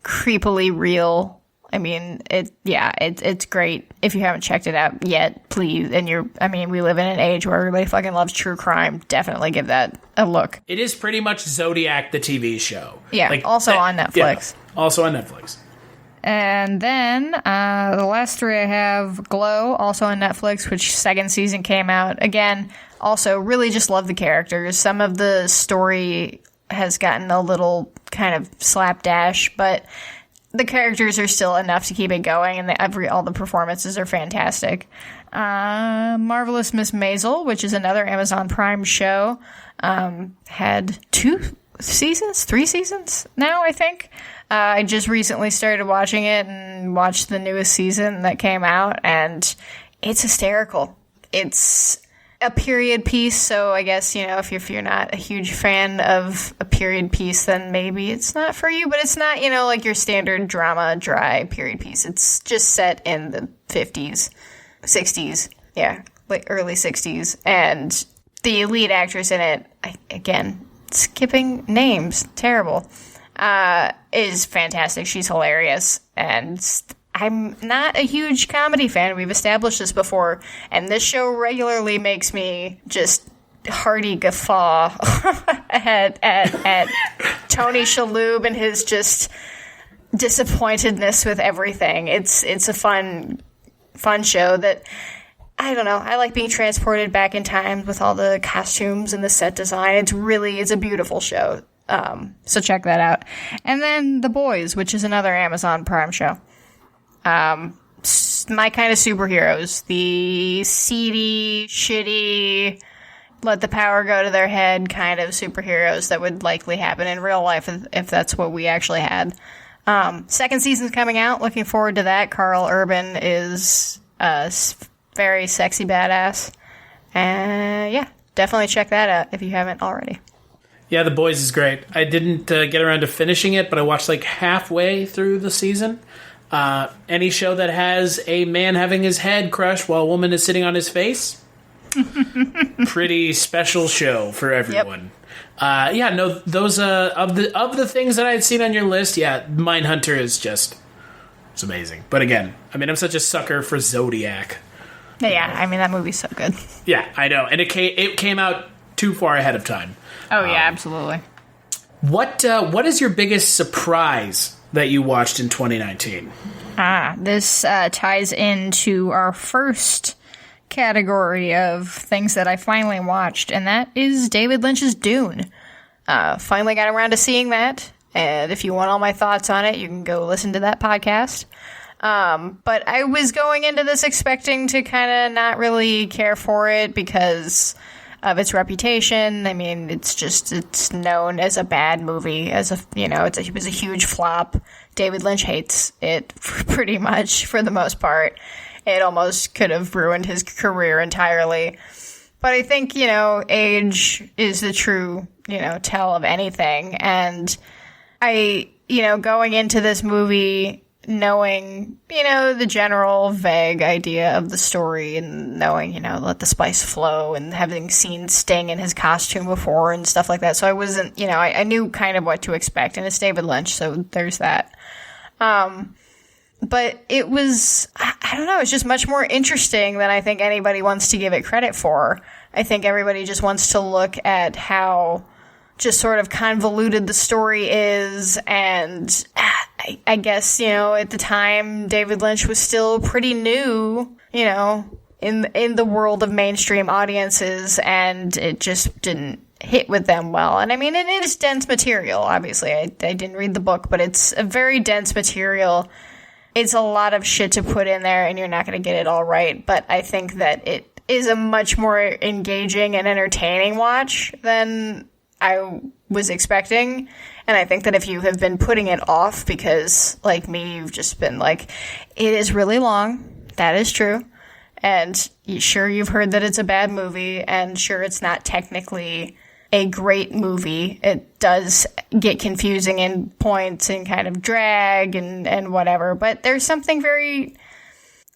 creepily real. I mean, it's great. If you haven't checked it out yet, please. And we live in an age where everybody fucking loves true crime. Definitely give that a look. It is pretty much Zodiac, the TV show. Yeah, also on Netflix. Yeah, also on Netflix. And then the last three I have, Glow, also on Netflix, which second season came out. Again, also really just love the characters. Some of the story has gotten a little kind of slapdash, but the characters are still enough to keep it going, and all the performances are fantastic. Marvelous Miss Maisel, which is another Amazon Prime show, had 3 seasons now, I think. I just recently started watching it and watched the newest season that came out, and it's hysterical. It's a period piece, so I guess, if you're not a huge fan of a period piece, then maybe it's not for you, but it's not, like your standard drama, dry period piece. It's just set in the 50s, 60s, like early 60s, and the lead actress in it, again, skipping names, terrible, is fantastic. She's hilarious, and I'm not a huge comedy fan. We've established this before, and this show regularly makes me just hearty guffaw at Tony Shalhoub and his just disappointedness with everything. It's a fun show that, I don't know, I like being transported back in time with all the costumes and the set design. It's a beautiful show. So check that out. And then The Boys, which is another Amazon Prime show. My kind of superheroes, the seedy, shitty, let the power go to their head kind of superheroes that would likely happen in real life if that's what we actually had. Second season's coming out. Looking forward to that. Carl Urban is a very sexy badass. And definitely check that out if you haven't already. Yeah, The Boys is great. I didn't get around to finishing it, but I watched like halfway through the season. Any show that has a man having his head crushed while a woman is sitting on his face, pretty special show for everyone. Yep. Those of the things that I had seen on your list, Mindhunter is it's amazing. But again, I'm such a sucker for Zodiac. Yeah, that movie's so good. Yeah, I know, and it came out too far ahead of time. Oh yeah, absolutely. What is your biggest surprise that you watched in 2019? This ties into our first category of things that I finally watched, and that is David Lynch's Dune. Finally got around to seeing that, and if you want all my thoughts on it, you can go listen to that podcast. But I was going into this expecting to kind of not really care for it because of its reputation. It's known as a bad movie, it was a huge flop. David Lynch hates it pretty much for the most part. It almost could have ruined his career entirely. But I think, age is the true, tell of anything. And I, going into this movie knowing, the general vague idea of the story and knowing, let the spice flow and having seen Sting in his costume before and stuff like that. So I wasn't, I knew kind of what to expect, and it's David Lynch, so there's that. But it was, I don't know, it's just much more interesting than I think anybody wants to give it credit for. I think everybody just wants to look at how just sort of convoluted the story is, and I guess, at the time, David Lynch was still pretty new, in the world of mainstream audiences, and it just didn't hit with them well. And I mean, it is dense material, obviously. I didn't read the book, but it's a very dense material. It's a lot of shit to put in there, and you're not going to get it all right. But I think that it is a much more engaging and entertaining watch than I was expecting. And I think that if you have been putting it off because, like me, you've just been like, it is really long. That is true. And sure, you've heard that it's a bad movie, and sure, it's not technically a great movie. It does get confusing in points and kind of drag and whatever, but there's something very,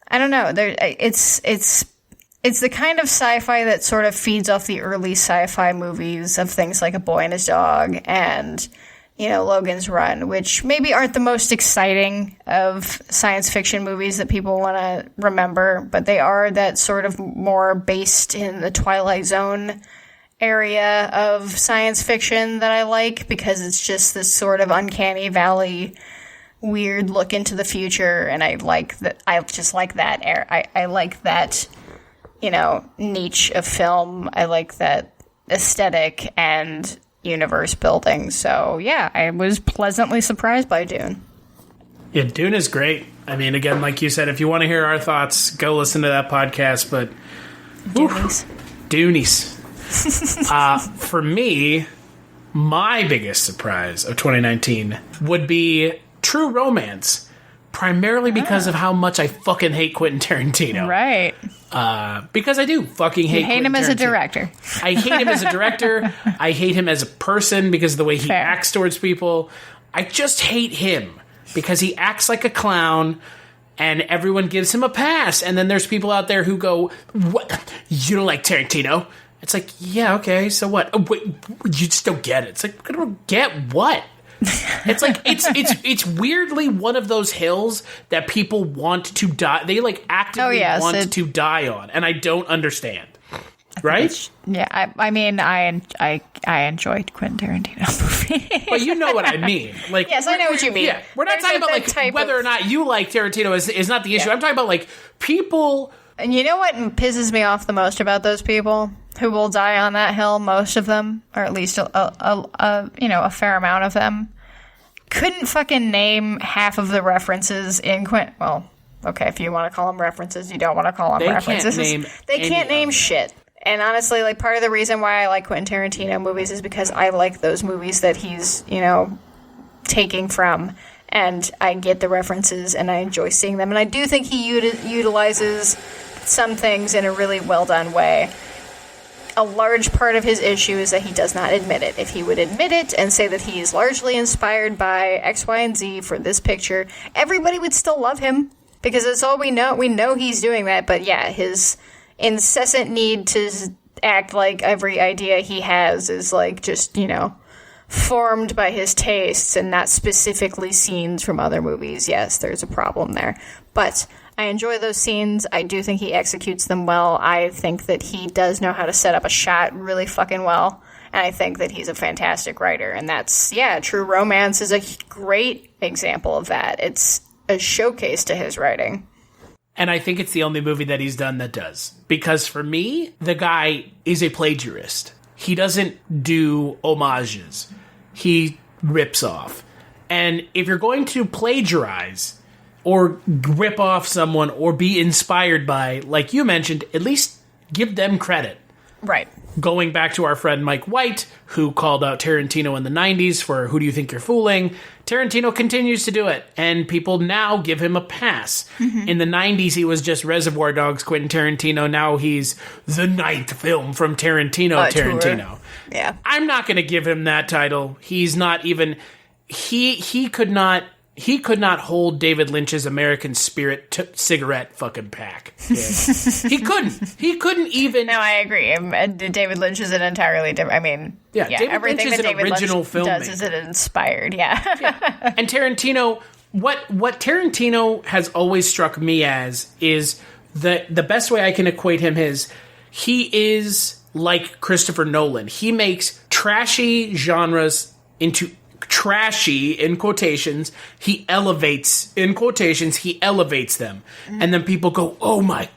I don't know, it's the kind of sci-fi that sort of feeds off the early sci-fi movies of things like A Boy and His Dog and, you know, Logan's Run, which maybe aren't the most exciting of science fiction movies that people want to remember, but they are that sort of more based in the Twilight Zone area of science fiction that I like, because it's just this sort of uncanny valley, weird look into the future, and I like that. I just like that air. I like that, you know, niche of film. I like that aesthetic and universe building. So yeah, I was pleasantly surprised by Dune. Yeah, Dune is great. I mean, again, like you said, if you want to hear our thoughts, go listen to that podcast. But Doonies. For me, my biggest surprise of 2019 would be True Romance, primarily because of how much I fucking hate Quentin Tarantino. Right. Because I do fucking hate Quentin him as a director. I hate him as a director. I hate him as a person because of the way he acts towards people. I just hate him because he acts like a clown and everyone gives him a pass. And then there's people out there who go, "What? You don't like Tarantino?" It's like, yeah, okay, so what? Oh, wait, you just don't get it. It's like, I don't get what? It's like it's weirdly one of those hills that people want to die. They like actively want to die on, and I don't understand. Right? Yeah, I mean, I enjoyed Quentin Tarantino movies. But you know what I mean. Like, yes, I know what you mean. Yeah, we're not talking about like whether or not you like Tarantino is not the issue. I'm talking about like people. And you know what pisses me off the most about those people who will die on that hill? Most of them, or at least a fair amount of them, couldn't fucking name half of the references in Quentin. Well, okay, if you want to call them references, you don't want to call them references. They can't name shit. And honestly, like, part of the reason why I like Quentin Tarantino movies is because I like those movies that he's, you know, taking from. And I get the references, and I enjoy seeing them. And I do think he utilizes some things in a really well-done way. A large part of his issue is that he does not admit it. If he would admit it and say that he is largely inspired by X, Y, and Z for this picture, everybody would still love him, because that's all we know. We know he's doing that, but yeah, his incessant need to act like every idea he has is, like, just, you know, formed by his tastes and not specifically scenes from other movies. Yes, there's a problem there. But I enjoy those scenes. I do think he executes them well. I think that he does know how to set up a shot really fucking well. And I think that he's a fantastic writer. And that's, yeah, True Romance is a great example of that. It's a showcase to his writing. And I think it's the only movie that he's done that does. Because for me, the guy is a plagiarist. He doesn't do homages. He rips off. And if you're going to plagiarize or rip off someone or be inspired by, like you mentioned, at least give them credit. Right. Going back to our friend Mike White, who called out Tarantino in the 90s for Who Do You Think You're Fooling? Tarantino continues to do it, and people now give him a pass. Mm-hmm. In the 90s, he was just Reservoir Dogs Quentin Tarantino. Now he's the ninth film from Tarantino. Yeah. I'm not going to give him that title. He's not even... He could not hold David Lynch's American Spirit cigarette fucking pack. Yeah. He couldn't even. No, I agree. David Lynch is an entirely different. I mean, yeah, David everything Lynch is that David original Lynch does is it inspired. Yeah. And Tarantino, what Tarantino has always struck me as is the best way I can equate him is he is like Christopher Nolan. He makes trashy genres into trashy, in quotations. He elevates, in quotations, he elevates them. And then people go, oh my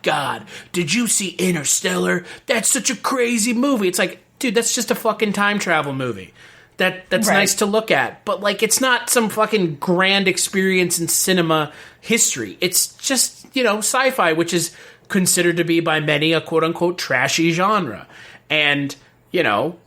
God, did you see Interstellar? That's such a crazy movie. It's like, dude, that's just a fucking time travel movie. That's nice to look at, but like it's not some fucking grand experience in cinema history. It's just, sci-fi, which is considered to be by many a quote-unquote trashy genre. And,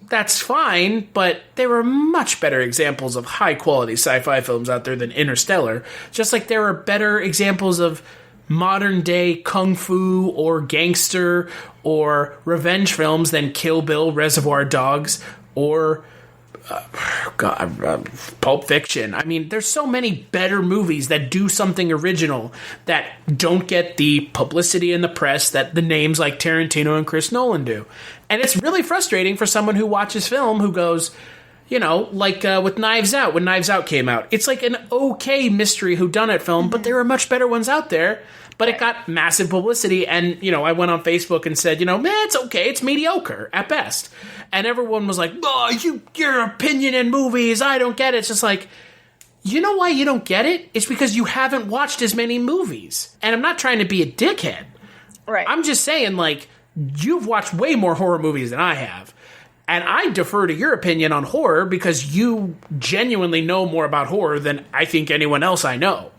that's fine, but there are much better examples of high-quality sci-fi films out there than Interstellar, just like there are better examples of modern-day kung fu or gangster or revenge films than Kill Bill, Reservoir Dogs, or Pulp Fiction. I mean, there's so many better movies that do something original that don't get the publicity in the press that the names like Tarantino and Chris Nolan do. And it's really frustrating for someone who watches film who goes, with Knives Out, when Knives Out came out. It's like an okay mystery whodunit film, but there are much better ones out there. But it got massive publicity, and, I went on Facebook and said, man, it's okay, it's mediocre, at best. And everyone was like, oh, your opinion in movies, I don't get it. It's just like, you know why you don't get it? It's because you haven't watched as many movies. And I'm not trying to be a dickhead. Right. I'm just saying, like, you've watched way more horror movies than I have. And I defer to your opinion on horror because you genuinely know more about horror than I think anyone else I know.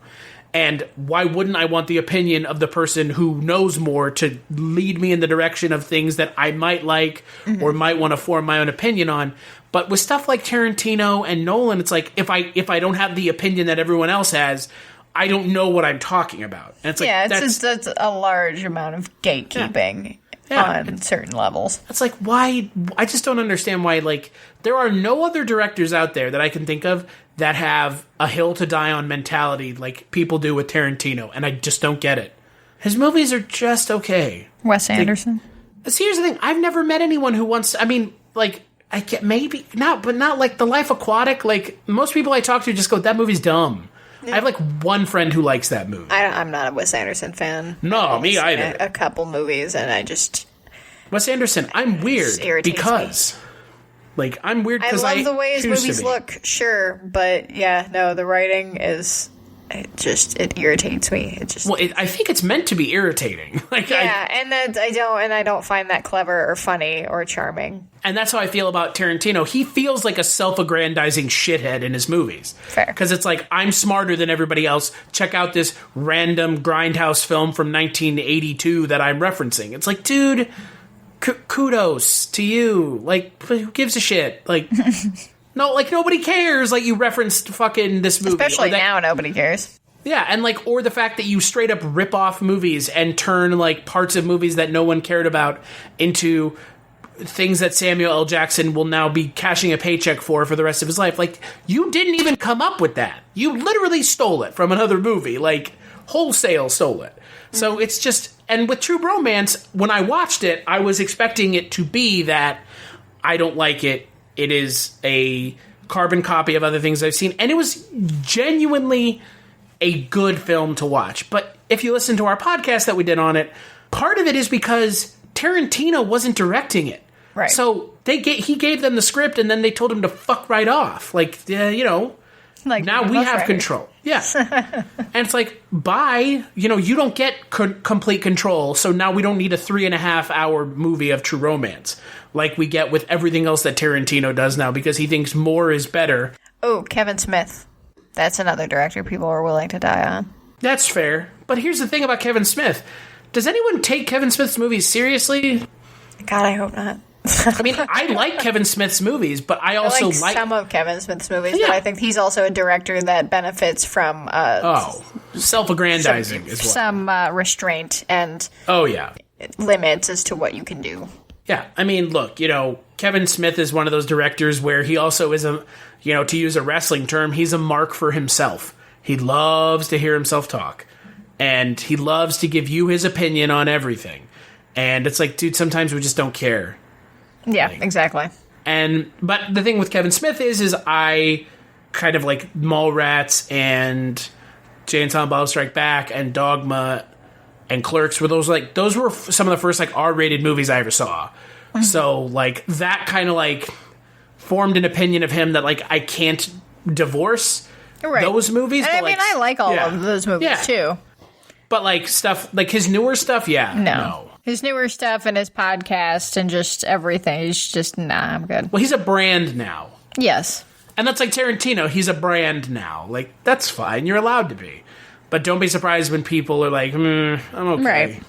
And why wouldn't I want the opinion of the person who knows more to lead me in the direction of things that I might like or might want to form my own opinion on? But with stuff like Tarantino and Nolan, it's like if I don't have the opinion that everyone else has, I don't know what I'm talking about. And it's like that's a large amount of gatekeeping on certain levels. It's like, why? I just don't understand why. Like, there are no other directors out there that I can think of that have a hill to die on mentality like people do with Tarantino, and I just don't get it. His movies are just okay. Wes Anderson. Here's the thing: I've never met anyone who wants. I mean, like, I can't, maybe not, but not like The Life Aquatic. Like, most people I talk to just go, "That movie's dumb." I have like one friend who likes that movie. I'm not a Wes Anderson fan. No, me either. A couple movies, and I just Wes Anderson. I'm weird because. Like, I'm weird because I love the way his movies look, sure, but the writing is it irritates me. I think it's meant to be irritating. Like, I don't find that clever or funny or charming. And that's how I feel about Tarantino. He feels like a self-aggrandizing shithead in his movies. Fair, because it's like, I'm smarter than everybody else. Check out this random grindhouse film from 1982 that I'm referencing. It's like, dude. Kudos to you. Like, who gives a shit? Like, no, like, nobody cares. Like, you referenced fucking this movie. Especially now, nobody cares. Yeah, and, like, or the fact that you straight up rip off movies and turn, like, parts of movies that no one cared about into things that Samuel L. Jackson will now be cashing a paycheck for the rest of his life. Like, you didn't even come up with that. You literally stole it from another movie. Like, wholesale stole it. So it's just... And with True Romance, when I watched it, I was expecting it to be that I don't like it. It is a carbon copy of other things I've seen. And it was genuinely a good film to watch. But if you listen to our podcast that we did on it, part of it is because Tarantino wasn't directing it. Right. So he gave them the script, and then they told him to fuck right off. Like, like, now we have control. Yeah. And it's like, bye. You don't get complete control, so now we don't need a 3.5-hour movie of True Romance like we get with everything else that Tarantino does now because he thinks more is better. Oh, Kevin Smith. That's another director people are willing to die on. That's fair. But here's the thing about Kevin Smith. Does anyone take Kevin Smith's movies seriously? God, I hope not. I mean, I like Kevin Smith's movies, but I also like some of Kevin Smith's movies, but I think he's also a director that benefits from self-aggrandizing as well. Some restraint and limits as to what you can do. Yeah, I mean, look, Kevin Smith is one of those directors where he also is to use a wrestling term, he's a mark for himself. He loves to hear himself talk, and he loves to give you his opinion on everything. And it's like, dude, sometimes we just don't care. Yeah, exactly. But the thing with Kevin Smith is I kind of like Mallrats and Jay and Silent Bob Strike Back and Dogma and Clerks were those were some of the first like R-rated movies I ever saw. Mm-hmm. So like that kind of like formed an opinion of him that like I can't divorce those movies. And I like all of those movies too. But like stuff like his newer stuff, no. His newer stuff and his podcast and just everything. He's just, nah, I'm good. Well, he's a brand now. Yes. And that's like Tarantino. He's a brand now. Like, that's fine. You're allowed to be. But don't be surprised when people are like, I'm okay. Right.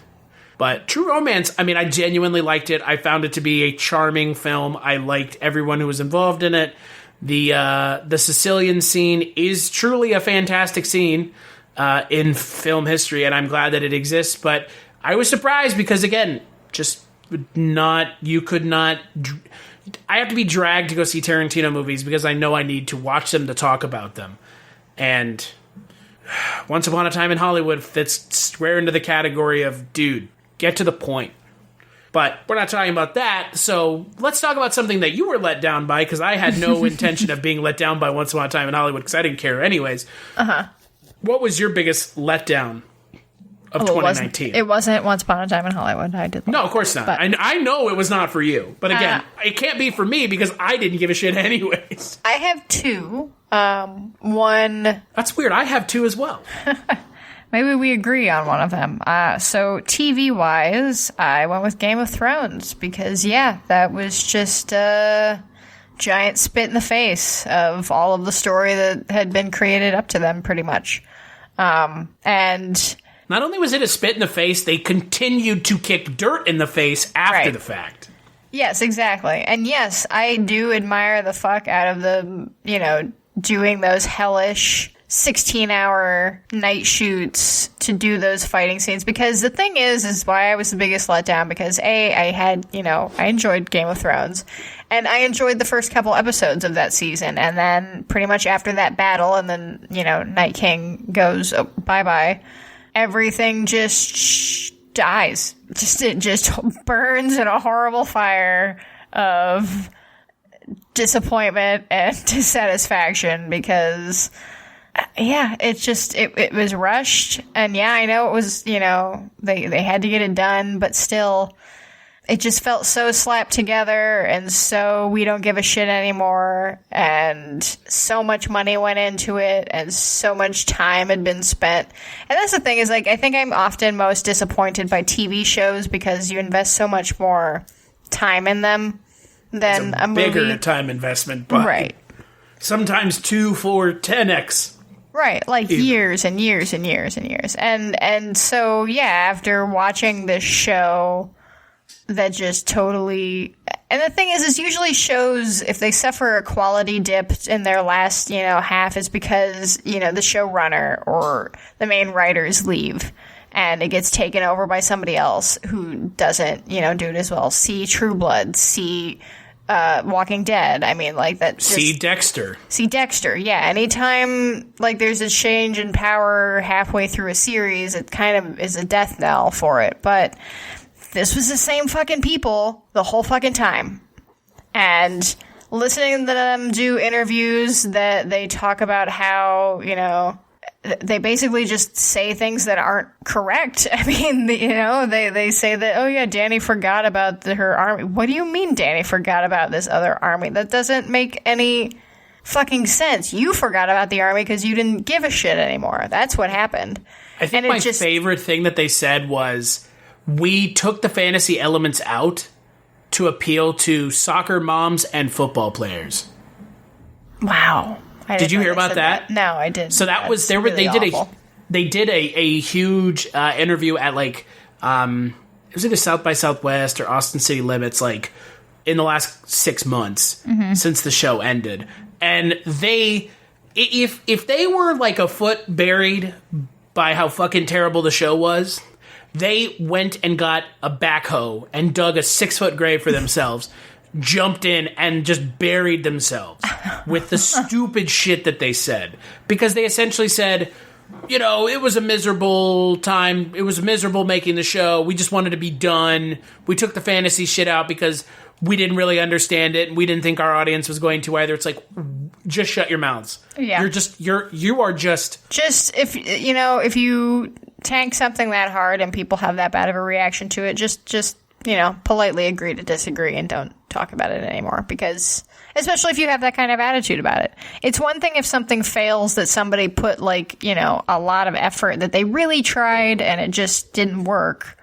But True Romance, I mean, I genuinely liked it. I found it to be a charming film. I liked everyone who was involved in it. The Sicilian scene is truly a fantastic scene in film history, and I'm glad that it exists. But I was surprised because, again, I have to be dragged to go see Tarantino movies because I know I need to watch them to talk about them. And Once Upon a Time in Hollywood fits square into the category of, dude, get to the point. But we're not talking about that, so let's talk about something that you were let down by, because I had no intention of being let down by Once Upon a Time in Hollywood, because I didn't care anyways. Uh-huh. What was your biggest letdown of 2019? It wasn't Once Upon a Time in Hollywood. I did. No, of course not. But I know it was not for you. But again, it can't be for me because I didn't give a shit anyways. I have two. One... That's weird. I have two as well. Maybe we agree on one of them. So TV-wise, I went with Game of Thrones because, yeah, that was just a giant spit in the face of all of the story that had been created up to them, pretty much. And... Not only was it a spit in the face, they continued to kick dirt in the face after the fact. Yes, exactly. And yes, I do admire the fuck out of the, doing those hellish 16-hour night shoots to do those fighting scenes. Because the thing is why I was the biggest letdown, because I enjoyed Game of Thrones. And I enjoyed the first couple episodes of that season. And then pretty much after that battle, and then, Night King goes bye-bye, everything just dies. It just burns in a horrible fire of disappointment and dissatisfaction because, it was rushed. And I know it was, they had to get it done, but still, it just felt so slapped together and so we don't give a shit anymore. And so much money went into it and so much time had been spent. And that's the thing is, I think I'm often most disappointed by TV shows because you invest so much more time in them than a movie. Bigger time investment, but sometimes 2, 4, 10x. Right, years and years and years and years. And so, after watching this show that just totally... And the thing is usually shows, if they suffer a quality dip in their last, half, is because, the showrunner or the main writers leave. And it gets taken over by somebody else who doesn't, do it as well. See True Blood, see... Walking Dead. I mean, that. See Dexter. See Dexter. Yeah. Anytime there's a change in power halfway through a series, it kind of is a death knell for it. But this was the same fucking people the whole fucking time, and listening to them do interviews that they talk about how they basically just say things that aren't correct. I mean, they say that, oh yeah, Dany forgot about her army. What do you mean Dany forgot about this other army? That doesn't make any fucking sense. You forgot about the army because you didn't give a shit anymore. That's what happened. I think my favorite thing that they said was, we took the fantasy elements out to appeal to soccer moms and football players. Wow. Did you hear about that? No, I didn't. So that was they did a huge interview at it was either South by Southwest or Austin City Limits in the last 6 months since the show ended. And if they were a foot buried by how fucking terrible the show was, they went and got a backhoe and dug a 6-foot grave for themselves. Jumped in and just buried themselves with the stupid shit that they said. Because they essentially said, it was a miserable time. It was miserable making the show. We just wanted to be done. We took the fantasy shit out because we didn't really understand it and we didn't think our audience was going to either. It's just shut your mouths. Yeah. You are just if you tank something that hard and people have that bad of a reaction to it, just politely agree to disagree and don't talk about it anymore, because especially if you have that kind of attitude about it. It's one thing if something fails that somebody put a lot of effort, that they really tried and it just didn't work.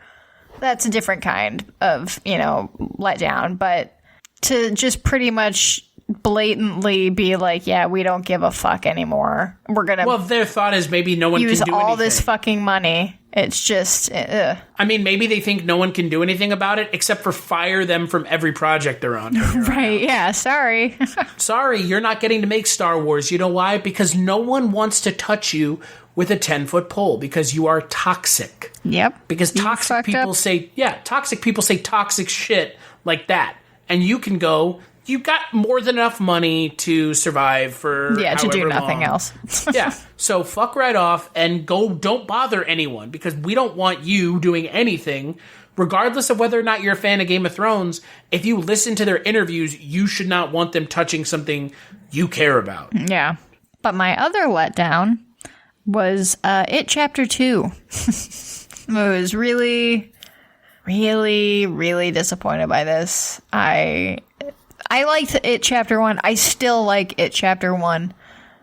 that's a different kind of, letdown. But to just pretty much blatantly be like, yeah, we don't give a fuck anymore. We're going to... Well, their thought is maybe no one can do anything. Use all this fucking money. It's just... I mean, maybe they think no one can do anything about it except for fire them from every project they're on. Right, yeah, sorry. Sorry, you're not getting to make Star Wars. You know why? Because no one wants to touch you with a 10-foot pole because you are toxic. Yep. Because toxic people say toxic shit like that. And you can go... You've got more than enough money to survive for to do nothing long. else. Yeah, so fuck right off and go. Don't bother anyone because we don't want you doing anything, regardless of whether or not you're a fan of Game of Thrones. If you listen to their interviews, you should not want them touching something you care about. Yeah, but my other letdown was It Chapter 2. I was really, really, really disappointed by this. I liked It Chapter 1. I still like It Chapter 1.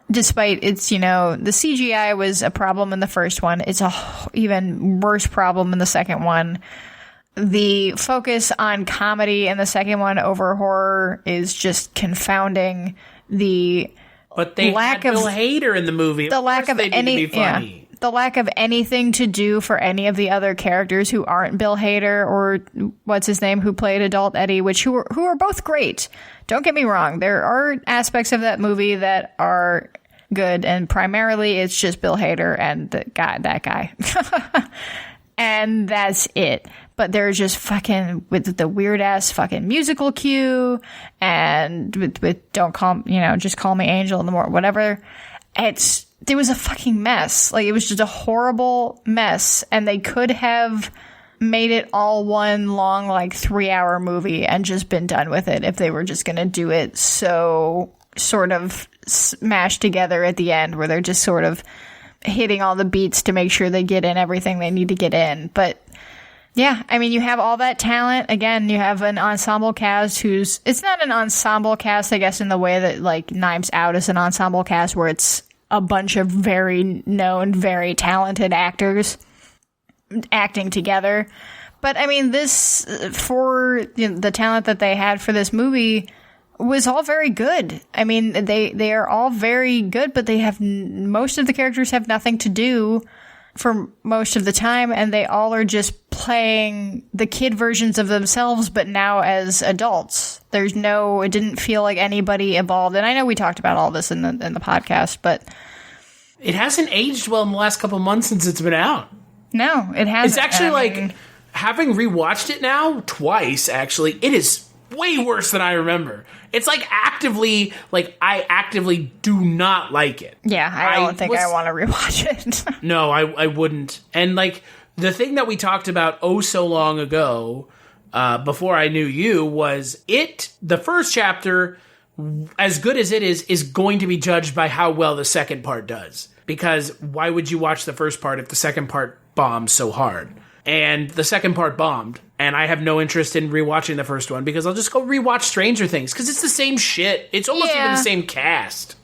Despite its, the CGI was a problem in the first one. It's a even worse problem in the second one. The focus on comedy in the second one over horror is just confounding. But they had Bill Hader in the movie. The lack of any... The lack of anything to do for any of the other characters who aren't Bill Hader or what's his name who played Adult Eddie, who are both great. Don't get me wrong. There are aspects of that movie that are good, and primarily it's just Bill Hader and that guy. And that's it. But they're just fucking with the weird ass fucking musical cue and with don't call, just call me Angel in the morning, whatever. There was a fucking mess. Like, it was just a horrible mess. And they could have made it all one long, 3-hour movie and just been done with it if they were just going to do it so sort of smashed together at the end, where they're just sort of hitting all the beats to make sure they get in everything they need to get in. But yeah, I mean, you have all that talent. Again, you have an ensemble cast it's not an ensemble cast, I guess, in the way that Knives Out is an ensemble cast, where it's a bunch of very known, very talented actors acting together. But I mean, this, for the talent that they had for this movie, was all very good. I mean, they are all very good, but they have, most of the characters have nothing to do for most of the time, and they all are just playing the kid versions of themselves, but now as adults. It didn't feel like anybody evolved. And I know we talked about all this in the podcast, but it hasn't aged well in the last couple months since it's been out. No, it hasn't. It's actually having rewatched it now twice, actually, it is way worse than I remember. It's I actively do not like it. Yeah, I don't think I want to rewatch it. No, I wouldn't. And the thing that we talked about so long ago, before I knew you, was the first chapter, as good as it is going to be judged by how well the second part does. Because why would you watch the first part if the second part bombed so hard? And the second part bombed, and I have no interest in rewatching the first one because I'll just go rewatch Stranger Things because it's the same shit. It's almost even the same cast.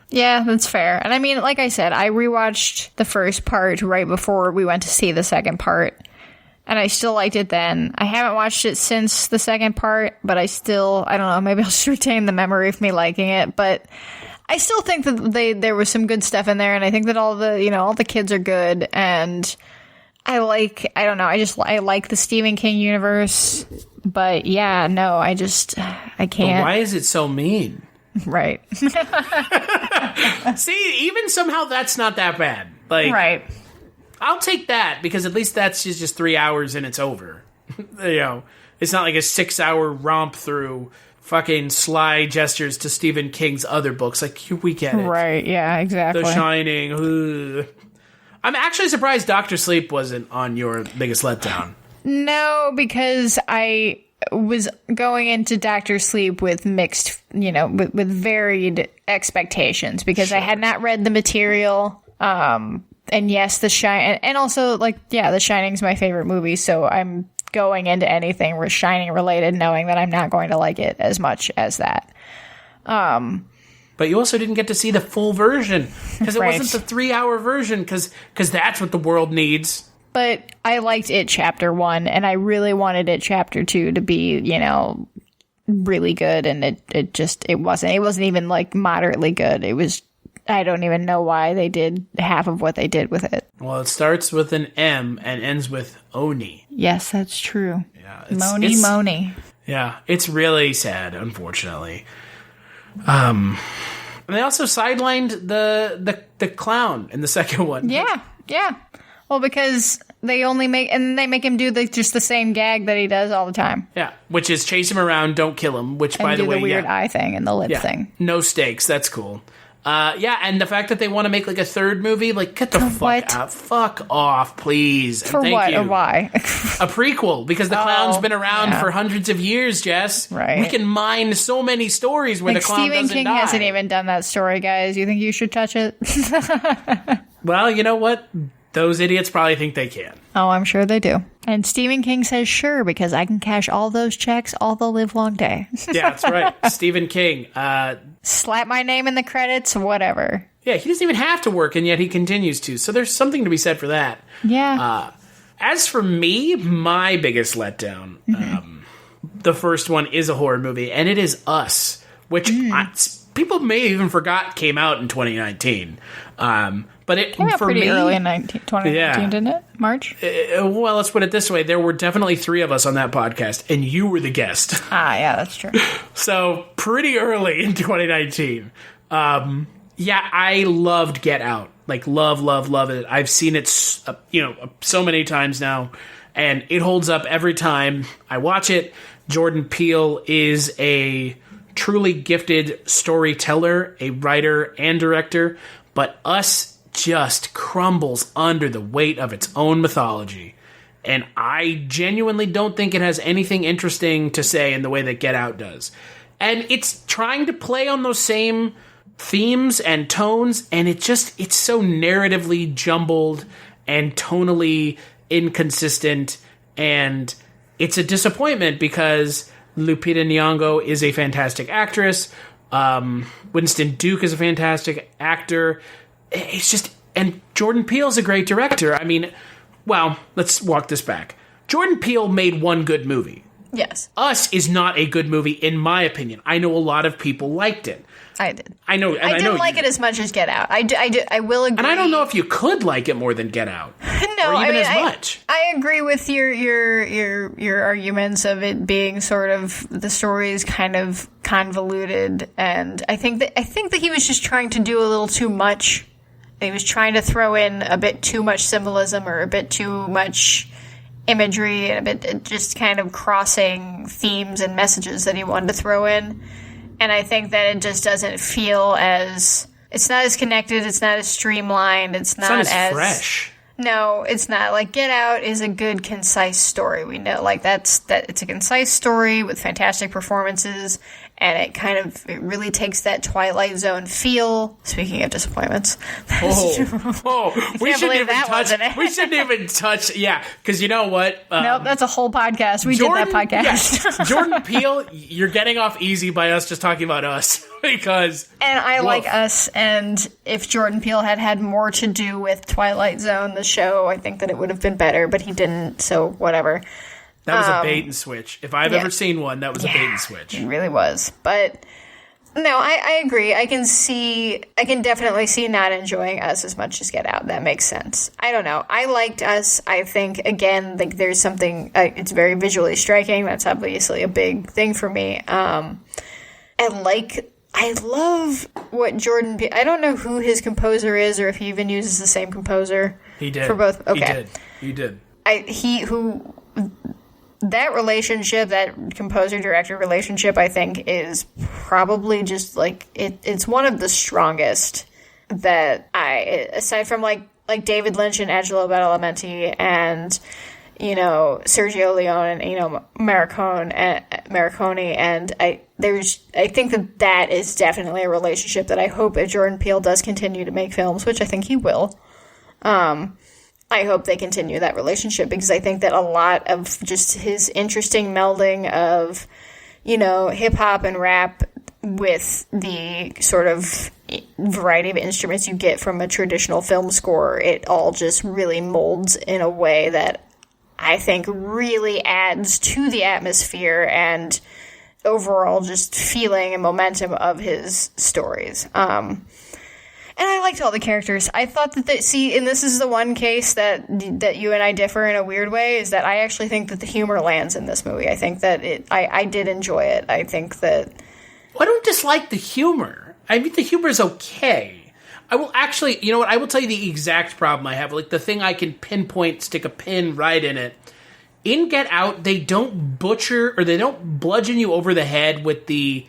Yeah, that's fair. And I mean, like I said, I rewatched the first part right before we went to see the second part, and I still liked it then. I haven't watched it since the second part, but I don't know, maybe I'll just retain the memory of me liking it, but I still think that there was some good stuff in there, and I think that all the kids are good, and I like the Stephen King universe, but yeah, no, I can't. But why is it so mean? Right. See, even somehow that's not that bad. Right. I'll take that because at least that's just 3 hours and it's over. It's not like a 6-hour romp through fucking sly gestures to Stephen King's other books. We get it. Right, yeah, exactly. The Shining. Ugh. I'm actually surprised Dr. Sleep wasn't on your biggest letdown. No, because I was going into Dr. Sleep with mixed, with varied expectations because I had not read the material. And yes, The Shining, and also The Shining's my favorite movie, so I'm going into anything Shining related knowing that I'm not going to like it as much as that. But you also didn't get to see the full version because it Right. wasn't the 3-hour version because that's what the world needs. But I liked It Chapter 1, and I really wanted It Chapter 2 to be, really good, and it wasn't. It wasn't even, like, moderately good. It was, I don't even know why they did half of what they did with it. Well, it starts with an M and ends with Oni. Yes, that's true. Yeah, Moni. Yeah, it's really sad, unfortunately. And they also sidelined the clown in the second one. Yeah. Well, because they make him do just the same gag that he does all the time. Yeah, which is chase him around, don't kill him. Which, and by the way, the weird eye thing and the lip thing. No stakes. That's cool. And the fact that they want to make like a third movie, like get the fuck out, fuck off, please. For thank what you. or why? A prequel, because the clown's been around for hundreds of years, Jess. Right. We can mine so many stories where the clown Stephen doesn't King die. hasn't even done that story, guys. You think you should touch it? Well, you know what? Those idiots probably think they can. Oh, I'm sure they do. And Stephen King says, sure, because I can cash all those checks all the live long day. Yeah, that's right. Stephen King. Slap my name in the credits, whatever. Yeah, he doesn't even have to work, and yet he continues to. So there's something to be said for that. Yeah. As for me, my biggest letdown, the first one is a horror movie, and it is Us, which people may even forgot came out in 2019. But it came out for pretty me, early in 2019, didn't it? March? Well, let's put it this way. There were definitely 3 of us on that podcast, and you were the guest. Yeah, that's true. So pretty early in 2019. I loved Get Out. Like, love it. I've seen it, so many times now, and it holds up every time I watch it. Jordan Peele is a truly gifted storyteller, a writer and director, but Us just crumbles under the weight of its own mythology. And I genuinely don't think it has anything interesting to say in the way that Get Out does. And it's trying to play on those same themes and tones, and it's so narratively jumbled and tonally inconsistent, and it's a disappointment because Lupita Nyong'o is a fantastic actress. Winston Duke is a fantastic actor. And Jordan Peele's a great director. I mean, well, let's walk this back. Jordan Peele made one good movie. yes, Us is not a good movie, in my opinion. I know a lot of people liked it. I did. I know. And I didn't like it as much as Get Out. I will agree. And I don't know if you could like it more than Get Out. No, or even as much. I agree with your arguments of it being sort of the story is kind of convoluted, and I think that he was just trying to do a little too much. He was trying to throw in a bit too much symbolism or a bit too much imagery and a bit just kind of crossing themes and messages that he wanted to throw in. And I think that it just doesn't feel it's not as connected, it's not as streamlined, it's not as fresh. No, it's not. Like, Get Out is a good, concise story. We know, like, it's a concise story with fantastic performances, and it really takes that Twilight Zone feel. We shouldn't even touch. Yeah, because you know what? Nope, that's a whole podcast. We did that podcast. Yes. Jordan Peele, you're getting off easy by us just talking about Us. Because and I like Us, and if Jordan Peele had more to do with Twilight Zone, the show, I think that it would have been better, but he didn't, so whatever. That was a bait and switch. If I've ever seen one, that was a bait and switch. It really was. But no, I agree. I can definitely see not enjoying Us as much as Get Out. That makes sense. I don't know. I liked Us. I think, again, like there's something, it's very visually striking. That's obviously a big thing for me. I love what Jordan Peele... I don't know who his composer is or if he even uses the same composer. He did. For both. Okay. He did. That relationship, that composer-director relationship, I think, is probably just, like... It's one of the strongest that aside from, like David Lynch and Angelo Badalamenti and... Sergio Leone and, Morricone, and I think that is definitely a relationship that I hope if Jordan Peele does continue to make films, which I think he will. I hope they continue that relationship because I think that a lot of just his interesting melding of, hip hop and rap with the sort of variety of instruments you get from a traditional film score, it all just really molds in a way that I think really adds to the atmosphere and overall just feeling and momentum of his stories. And I liked all the characters. I thought that and this is the one case that you and I differ in a weird way, is that I actually think that the humor lands in this movie. I think that I did enjoy it. I think that... I don't dislike the humor. I mean, the humor is okay. I will actually, you know what, I will tell you the exact problem I have. Like, the thing I can pinpoint, stick a pin right in it. In Get Out, they don't butcher, or they don't bludgeon you over the head with the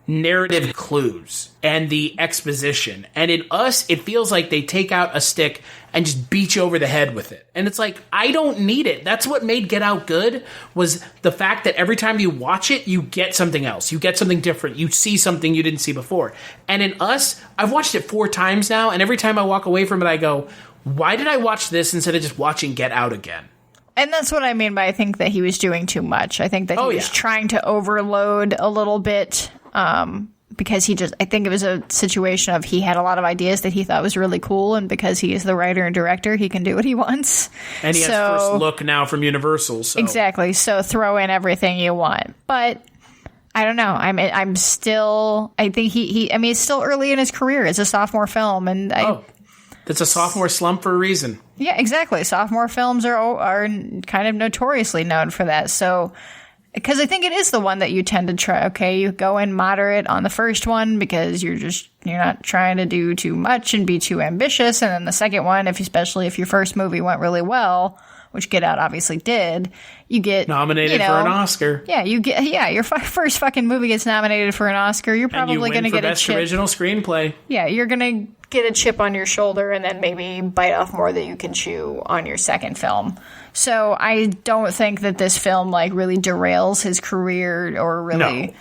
narrative clues and the exposition. And in Us, it feels like they take out a stick and just beat you over the head with it. And it's like, I don't need it. That's what made Get Out good, was the fact that every time you watch it, you get something else. You get something different. You see something you didn't see before. And in Us, I've watched it 4 times now, and every time I walk away from it, I go, why did I watch this instead of just watching Get Out again? And that's what I mean by I think that he was doing too much. I think that he was trying to overload a little bit, because I think it was a situation of he had a lot of ideas that he thought was really cool, and because he is the writer and director, he can do what he wants. And he has first look now from Universal. So. Exactly. So throw in everything you want. But I don't know. I'm still, I think he's still early in his career. It's a sophomore film, and it's a sophomore slump for a reason. Yeah, exactly. Sophomore films are kind of notoriously known for that. So, because I think it is the one that you tend to try. Okay, you go in moderate on the first one because you're not trying to do too much and be too ambitious. And then the second one, especially if your first movie went really well, which Get Out obviously did, you get nominated for an Oscar. Yeah, your first fucking movie gets nominated for an Oscar. You're probably going to get Best a chip. Original Screenplay. Yeah, you're going to get a chip on your shoulder and then maybe bite off more than you can chew on your second film. So I don't think that this film really derails his career or really,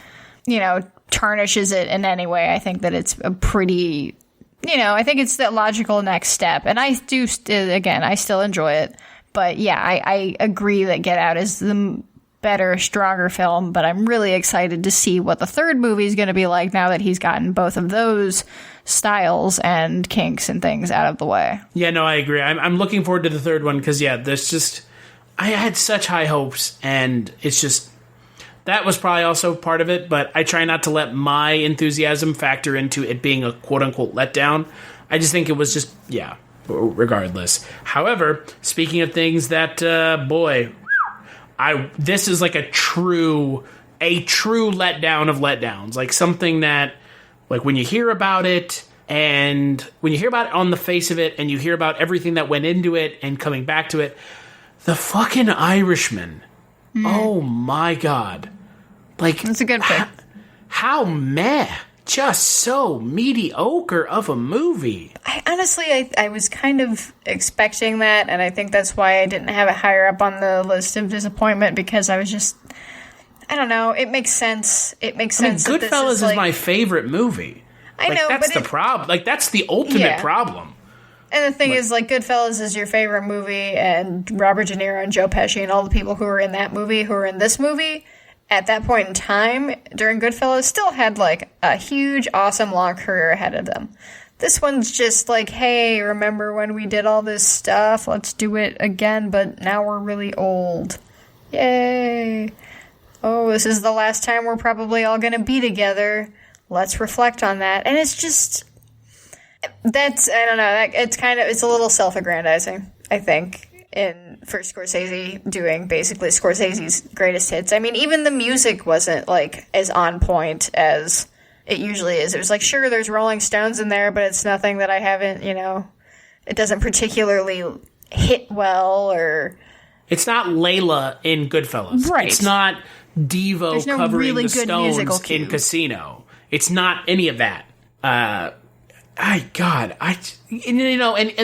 tarnishes it in any way. I think that it's a pretty, I think it's the logical next step. And I do, again, I still enjoy it. But yeah, I agree that Get Out is the better, stronger film, but I'm really excited to see what the third movie is going to be like now that he's gotten both of those styles and kinks and things out of the way. Yeah, no, I agree. I'm looking forward to the third one because, there's just... I had such high hopes, and it's just... That was probably also part of it, but I try not to let my enthusiasm factor into it being a quote-unquote letdown. I just think it was just, regardless. However, speaking of things that, this is like a true letdown of letdowns. Like something that, like when you hear about it, and when you hear about it on the face of it, and you hear about everything that went into it and coming back to it, the fucking Irishman. Oh my God. Like, that's a good pick. How meh. Just so mediocre of a movie. I was kind of expecting that, and I think that's why I didn't have it higher up on the list of disappointment, because I was just, I don't know, it makes sense. It makes sense. Goodfellas is my favorite movie. I know, that's the problem. Like, that's the ultimate problem. And the thing is, Goodfellas is your favorite movie, and Robert De Niro and Joe Pesci and all the people who are in that movie who are in this movie at that point in time during Goodfellas still had a huge, awesome, long career ahead of them. This one's just hey, remember when we did all this stuff? Let's do it again, but now we're really old. Yay. Oh, this is the last time we're probably all going to be together. Let's reflect on that. And it's just... That's, I don't know, it's a little self-aggrandizing, I think, for Scorsese doing basically Scorsese's greatest hits. I mean, even the music wasn't, as on point as it usually is. It was sure, there's Rolling Stones in there, but it's nothing that I haven't, it doesn't particularly hit well, or... It's not Layla in Goodfellas. Right. It's not Devo covering really the Stones in Casino. It's not any of that. And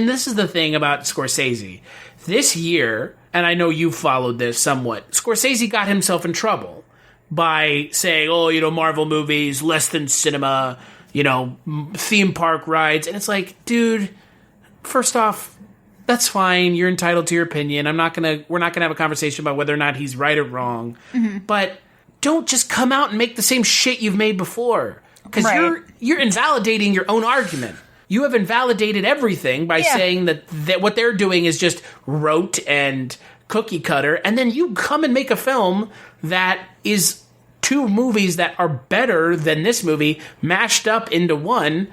this is the thing about Scorsese. This year, and I know you followed this somewhat, Scorsese got himself in trouble by saying, Marvel movies, less than cinema, theme park rides. And it's like, dude, first off, that's fine. You're entitled to your opinion. We're not going to have a conversation about whether or not he's right or wrong. Mm-hmm. But don't just come out and make the same shit you've made before. because you're invalidating your own argument. You have invalidated everything by saying that what they're doing is just rote and cookie cutter, and then you come and make a film that is two movies that are better than this movie mashed up into one,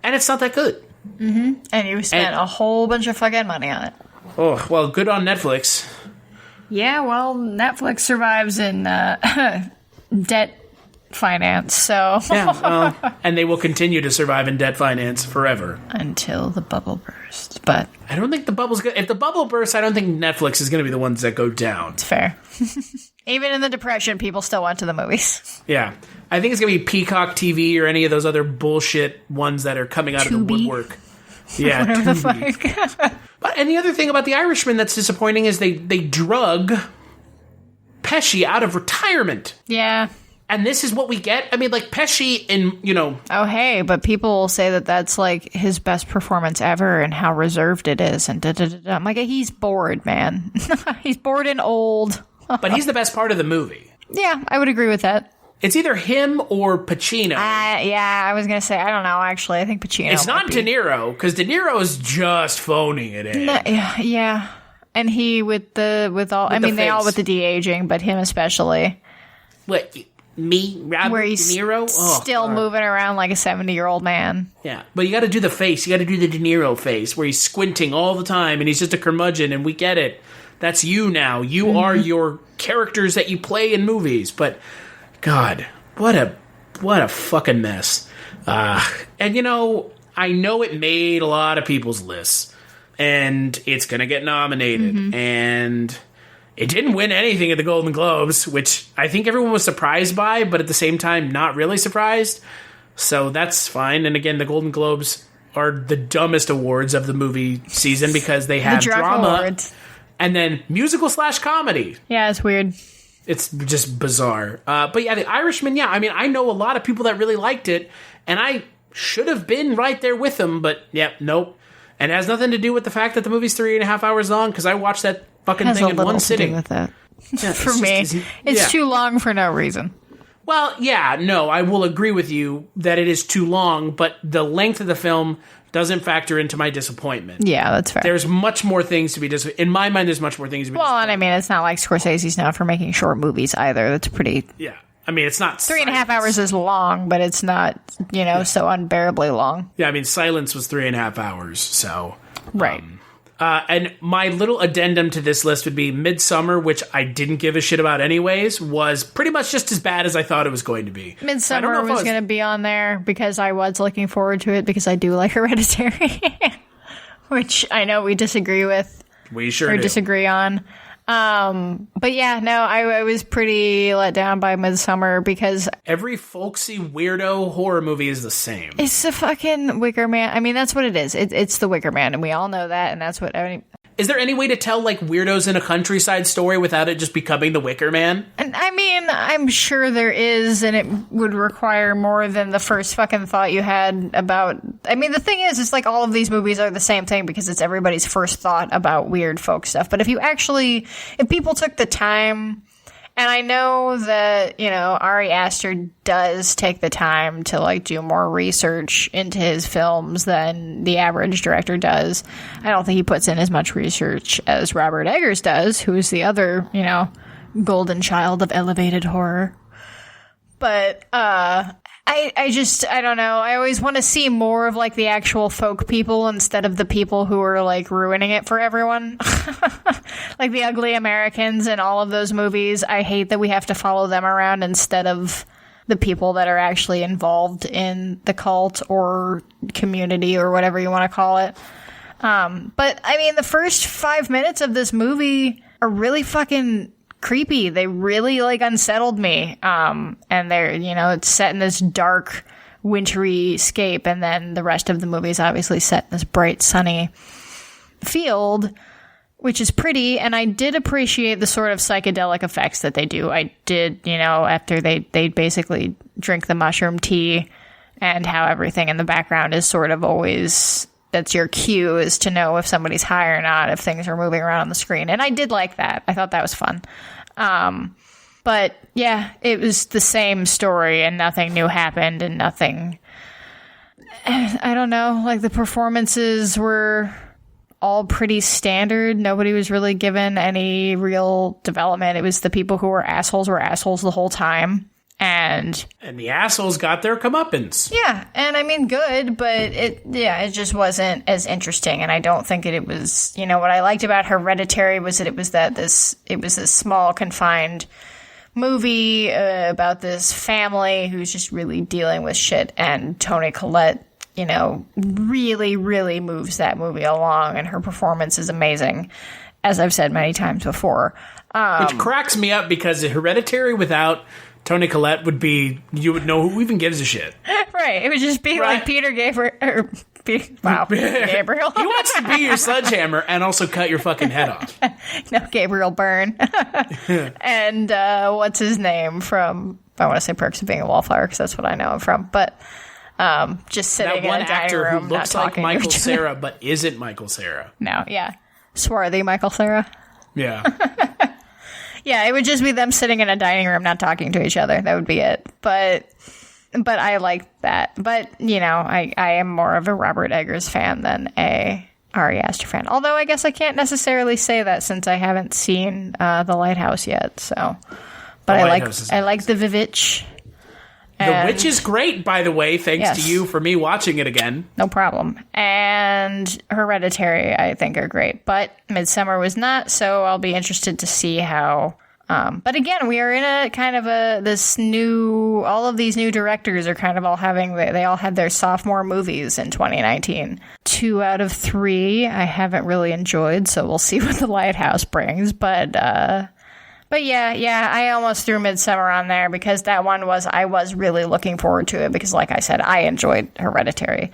and it's not that good. Mm-hmm. And you spent a whole bunch of fucking money on it. Oh, well, good on Netflix. Yeah, well, Netflix survives in debt finance, so... Yeah, well, and they will continue to survive in debt finance forever. Until the bubble bursts, but... I don't think the bubble's good. If the bubble bursts, I don't think Netflix is going to be the ones that go down. It's fair. Even in the Depression, people still went to the movies. Yeah. I think it's going to be Peacock TV or any of those other bullshit ones that are coming out of the woodwork. Yeah, whatever the fuck. And the other thing about The Irishman that's disappointing is they drug Pesci out of retirement. Yeah. And this is what we get? I mean, like, Pesci in, Oh, hey, but people will say that that's, like, his best performance ever and how reserved it is. And da-da-da-da. I'm like, he's bored, man. He's bored and old. But he's the best part of the movie. Yeah, I would agree with that. It's either him or Pacino. Yeah, I was going to say, I don't know, actually. I think Pacino It's not De Niro, because De Niro is just phoning it in. Yeah. And he with all... I mean, they all with the de-aging, but him especially. What... Me, Robert where he's De Niro, still moving around like a 70-year-old man. Yeah, but you got to do the face. You got to do the De Niro face, where he's squinting all the time, and he's just a curmudgeon, and we get it. That's you now. You are your characters that you play in movies. But God, what a fucking mess. And I know it made a lot of people's lists, and it's gonna get nominated, and. It didn't win anything at the Golden Globes, which I think everyone was surprised by, but at the same time, not really surprised. So that's fine. And again, the Golden Globes are the dumbest awards of the movie season because they have drama awards. And then musical/comedy. Yeah, it's weird. It's just bizarre. But yeah, The Irishman, yeah. I mean, I know a lot of people that really liked it, and I should have been right there with them, but yeah, nope. And it has nothing to do with the fact that the movie's 3.5 hours long, because I watched that fucking thing in one sitting. With that. Yeah, for me, it's too long for no reason. Well, yeah, no, I will agree with you that it is too long, but the length of the film doesn't factor into my disappointment. Yeah, that's fair. There's much more things to be in my mind. There's much more things to be. Well, and I mean, it's not like Scorsese's known for making short movies either. That's pretty. Yeah, I mean, it's not 3.5 hours is long, but it's not so unbearably long. Yeah, I mean, Silence was 3.5 hours, so right. And my little addendum to this list would be Midsommar, which I didn't give a shit about anyways, was pretty much just as bad as I thought it was going to be. Midsommar was going to be on there because I was looking forward to it because I do like Hereditary, which I know we disagree with. We sure do. Disagree on. But yeah, no, I was pretty let down by Midsommar because every folksy weirdo horror movie is the same. It's the fucking Wicker Man. I mean, that's what it is. It's the Wicker Man, and we all know that, and that's what... Is there any way to tell, like, weirdos in a countryside story without it just becoming the Wicker Man? And I mean, I'm sure there is, and it would require more than the first fucking thought you had about... I mean, the thing is, it's like all of these movies are the same thing because it's everybody's first thought about weird folk stuff. But if people took the time... And I know that, Ari Aster does take the time to, like, do more research into his films than the average director does. I don't think he puts in as much research as Robert Eggers does, who is the other, golden child of elevated horror. But, I don't know. I always want to see more of, like, the actual folk people instead of the people who are, like, ruining it for everyone. Like the Ugly Americans and all of those movies. I hate that we have to follow them around instead of the people that are actually involved in the cult or community or whatever you want to call it. But, I mean, the first 5 minutes of this movie are really fucking... creepy. They really unsettled me. And they're, it's set in this dark, wintry scape, and then the rest of the movie is obviously set in this bright, sunny field, which is pretty. And I did appreciate the sort of psychedelic effects that they do. I did, after they basically drink the mushroom tea, and how everything in the background is sort of always... That's your cue, is to know if somebody's high or not, if things are moving around on the screen. And I did like that. I thought that was fun. But But yeah, it was the same story and nothing new happened and nothing. I don't know. Like the performances were all pretty standard. Nobody was really given any real development. It was the people who were assholes the whole time. And the assholes got their comeuppance. Yeah, and I mean, good, but it just wasn't as interesting. And I don't think it was, what I liked about Hereditary was that it was this small, confined movie about this family who's just really dealing with shit. And Toni Collette, really, really moves that movie along, and her performance is amazing, as I've said many times before. Which cracks me up because Hereditary without Toni Collette would be, you would know who even gives a shit. Right. It would just be like Peter Gabriel. Gabriel. He wants to be your sledgehammer and also cut your fucking head off. No, Gabriel Byrne. And what's his name from, I want to say Perks of Being a Wallflower because that's what I know him from. But just sitting in a dining room, who looks not like talking Michael Cera but isn't Michael Cera. No, yeah. Swarthy Michael Cera. Yeah. Yeah, it would just be them sitting in a dining room, not talking to each other. That would be it. But I like that. But, I am more of a Robert Eggers fan than a Ari Aster fan. Although I guess I can't necessarily say that since I haven't seen The Lighthouse yet. So, but I like The Vivitch. The Witch is great, by the way, thanks to you for me watching it again. No problem. And Hereditary, I think, are great. But Midsommar was not, so I'll be interested to see how... but again, we are in a kind of all of these new directors are kind of all they all had their sophomore movies in 2019. 2 out of 3 I haven't really enjoyed, so we'll see what The Lighthouse brings. But yeah, I almost threw Midsommar on there because that one I was really looking forward to it because, like I said, I enjoyed Hereditary.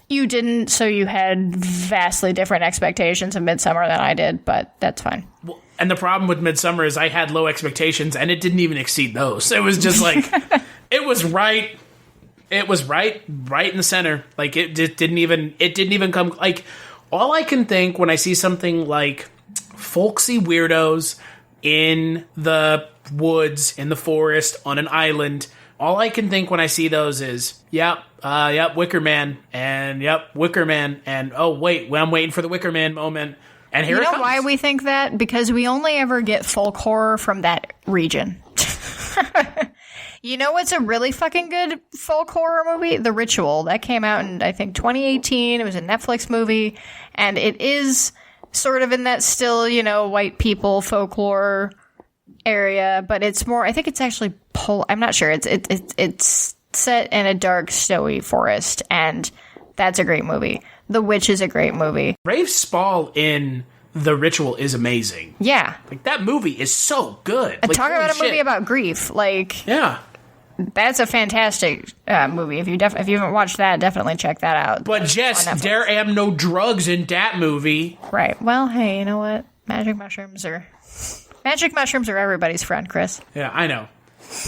You didn't, so you had vastly different expectations of Midsommar than I did, but that's fine. Well, and the problem with Midsommar is I had low expectations, and it didn't even exceed those. It was just like, it was right in the center. Like, it didn't even come, like, all I can think when I see something like folksy weirdos in the woods, in the forest, on an island, all I can think when I see those is, Wicker Man, and Wicker Man, and oh wait, I'm waiting for the Wicker Man moment, and here it comes. You know why we think that? Because we only ever get folk horror from that region. You know what's a really fucking good folk horror movie? The Ritual. That came out in, I think, 2018. It was a Netflix movie, and it is sort of in that still, white people folklore area, but it's more, I think it's actually I'm not sure. It's set in a dark, snowy forest, and that's a great movie. The Witch is a great movie. Rafe Spall in The Ritual is amazing. Yeah. Like, that movie is so good. Like, talk about a movie about grief. Like, yeah. That's a fantastic movie. If you haven't watched that, definitely check that out. But Jess, there am no drugs in that movie. Right. Well, hey, you know what? Magic mushrooms are everybody's friend, Chris. Yeah, I know.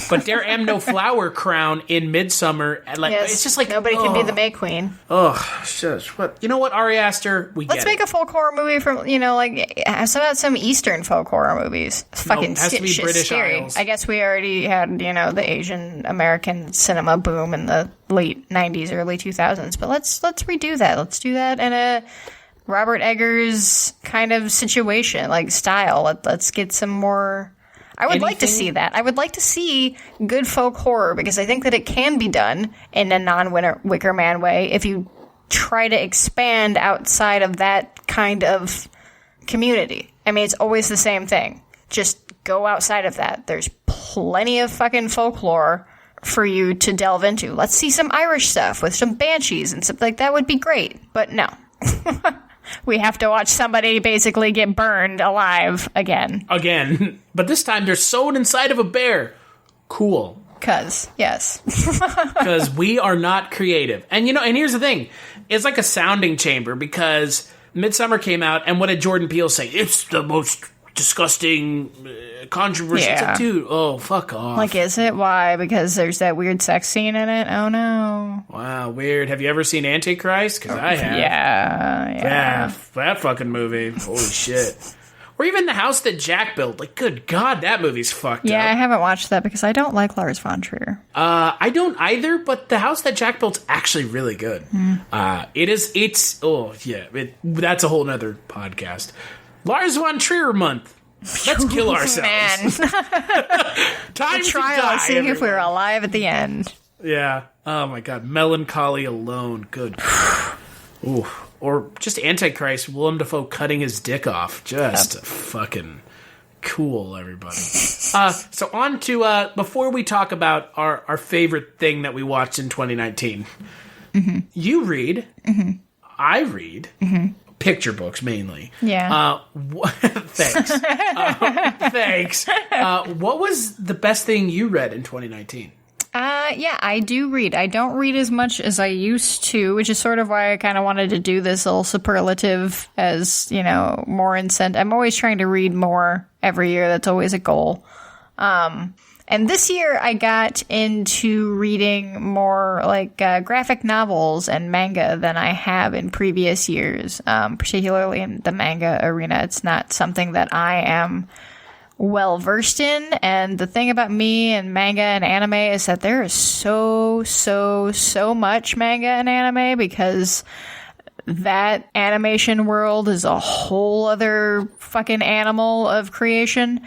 But there am no flower crown in Midsommar. Like, yes, it's just like nobody can be the May Queen. Oh, shush! What? You know what, Ari Aster? Let's make a folk horror movie from about some Eastern folk horror movies. Fucking has to be British scary. Isles. I guess we already had the Asian American cinema boom in the late '90s, early 2000s. But let's redo that. Let's do that in a Robert Eggers kind of situation, like style. Let's get some more. I would like to see that. I would like to see good folk horror because I think that it can be done in a non-Wicker Man way if you try to expand outside of that kind of community. I mean, it's always the same thing. Just go outside of that. There's plenty of fucking folklore for you to delve into. Let's see some Irish stuff with some banshees and stuff like that would be great. But no. We have to watch somebody basically get burned alive again. Again. But this time they're sewn inside of a bear. Cool. Yes. Because we are not creative. And and here's the thing. It's like a sounding chamber because Midsommar came out and what did Jordan Peele say? It's the most disgusting controversy. Yeah. It's like, dude, oh, fuck off. Like, is it? Why? Because there's that weird sex scene in it? Oh, no. Wow, weird. Have you ever seen Antichrist? Because I have. Yeah. That fucking movie. Holy shit. Or even The House That Jack Built. Like, good God, that movie's fucked up. Yeah, I haven't watched that because I don't like Lars von Trier. I don't either, but The House That Jack Built's actually really good. That's a whole nother podcast. Lars von Trier month. Let's kill ourselves. Man. Time to Try die, on seeing everyone. if we're alive at the end. Yeah. Oh my God. Melancholy alone. Good. Ooh. Or just Antichrist, Willem Dafoe cutting his dick off. Just fucking cool, everybody. So on to, before we talk about our favorite thing that we watched in 2019, you read, I read, picture books mainly. Yeah. Thanks. Thanks. What was the best thing you read in 2019? Yeah, I do read. I don't read as much as I used to, which is sort of why I kind of wanted to do this little superlative as, more incentive. I'm always trying to read more every year. That's always a goal. And this year I got into reading more like graphic novels and manga than I have in previous years, particularly in the manga arena. It's not something that I am well versed in, and the thing about me and manga and anime is that there is so much manga and anime, because that animation world is a whole other fucking animal of creation.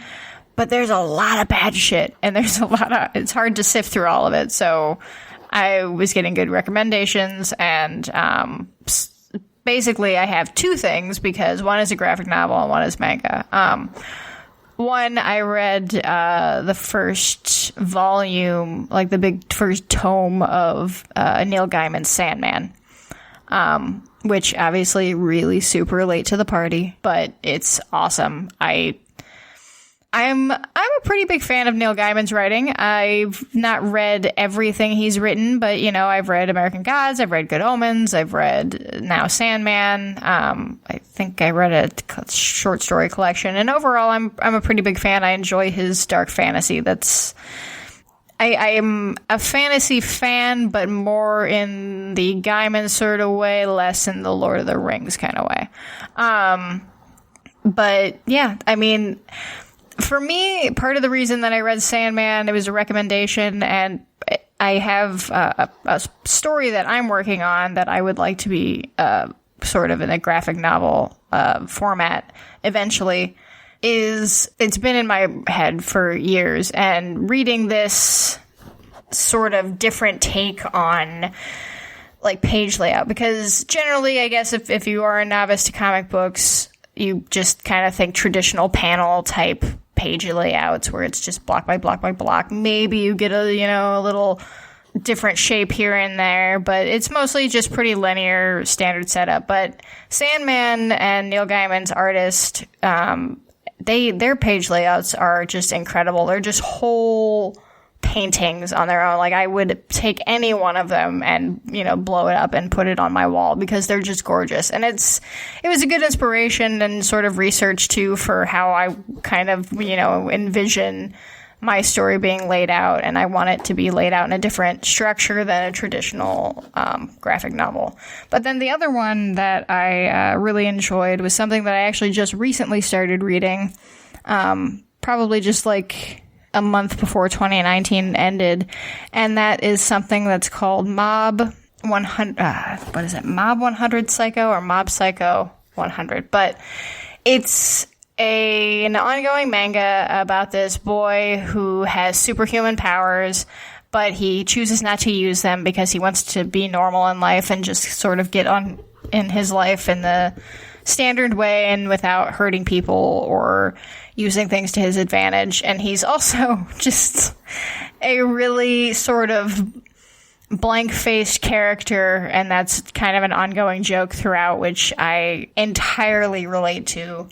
But there's a lot of bad shit, and it's hard to sift through all of it. So I was getting good recommendations, and basically I have two things, because one is a graphic novel and one is manga. One, I read the first volume, like the big first tome of Neil Gaiman's Sandman, which obviously really super late to the party, but it's awesome. I'm a pretty big fan of Neil Gaiman's writing. I've not read everything he's written, but I've read American Gods, I've read Good Omens, I've read now Sandman. I think I read a short story collection, and overall, I'm a pretty big fan. I enjoy his dark fantasy. I am a fantasy fan, but more in the Gaiman sort of way, less in the Lord of the Rings kind of way. But yeah, I mean, for me, part of the reason that I read Sandman, it was a recommendation, and I have a story that I'm working on that I would like to be sort of in a graphic novel format eventually. It's been in my head for years, and reading this sort of different take on like page layout, because generally, I guess if you are a novice to comic books, you just kind of think traditional panel type page layouts where it's just block by block by block. Maybe you get a little different shape here and there, but it's mostly just pretty linear standard setup. But Sandman and Neil Gaiman's artist, their page layouts are just incredible. They're just whole paintings on their own. Like, I would take any one of them and blow it up and put it on my wall, because they're just gorgeous. And it was a good inspiration and sort of research too for how I kind of envision my story being laid out, and I want it to be laid out in a different structure than a traditional graphic novel. But then the other one that I really enjoyed was something that I actually just recently started reading, probably just like a month before 2019 ended, and that is something that's called Mob 100. What is it? Mob 100 Psycho or Mob Psycho 100? But it's an ongoing manga about this boy who has superhuman powers, but he chooses not to use them because he wants to be normal in life and just sort of get on in his life in the standard way and without hurting people or using things to his advantage. And he's also just a really sort of blank-faced character, and that's kind of an ongoing joke throughout, which I entirely relate to.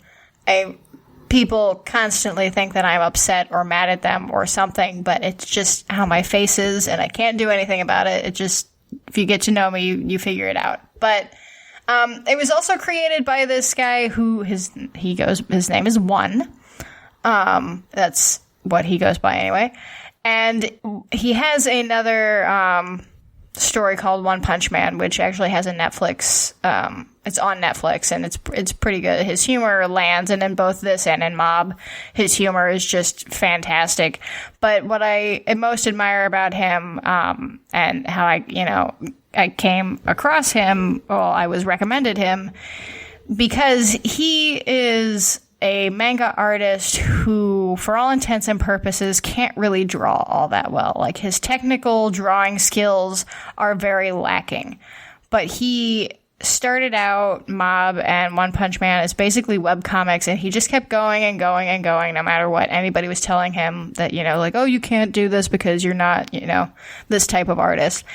People constantly think that I'm upset or mad at them or something, but it's just how my face is, and I can't do anything about it. It just, if you get to know me, you figure it out. But it was also created by this guy who his name is One. That's what he goes by anyway. And he has another story called One Punch Man, which actually has a Netflix. It's on Netflix, and it's pretty good. His humor lands, and in both this and in Mob, his humor is just fantastic. But what I most admire about him, and how I came across him, well, I was recommended him because he is a manga artist who, for all intents and purposes, can't really draw all that well. Like, his technical drawing skills are very lacking. But he started out Mob and One Punch Man as basically webcomics, and he just kept going and going and going no matter what anybody was telling him that, like, oh, you can't do this because you're not, this type of artist.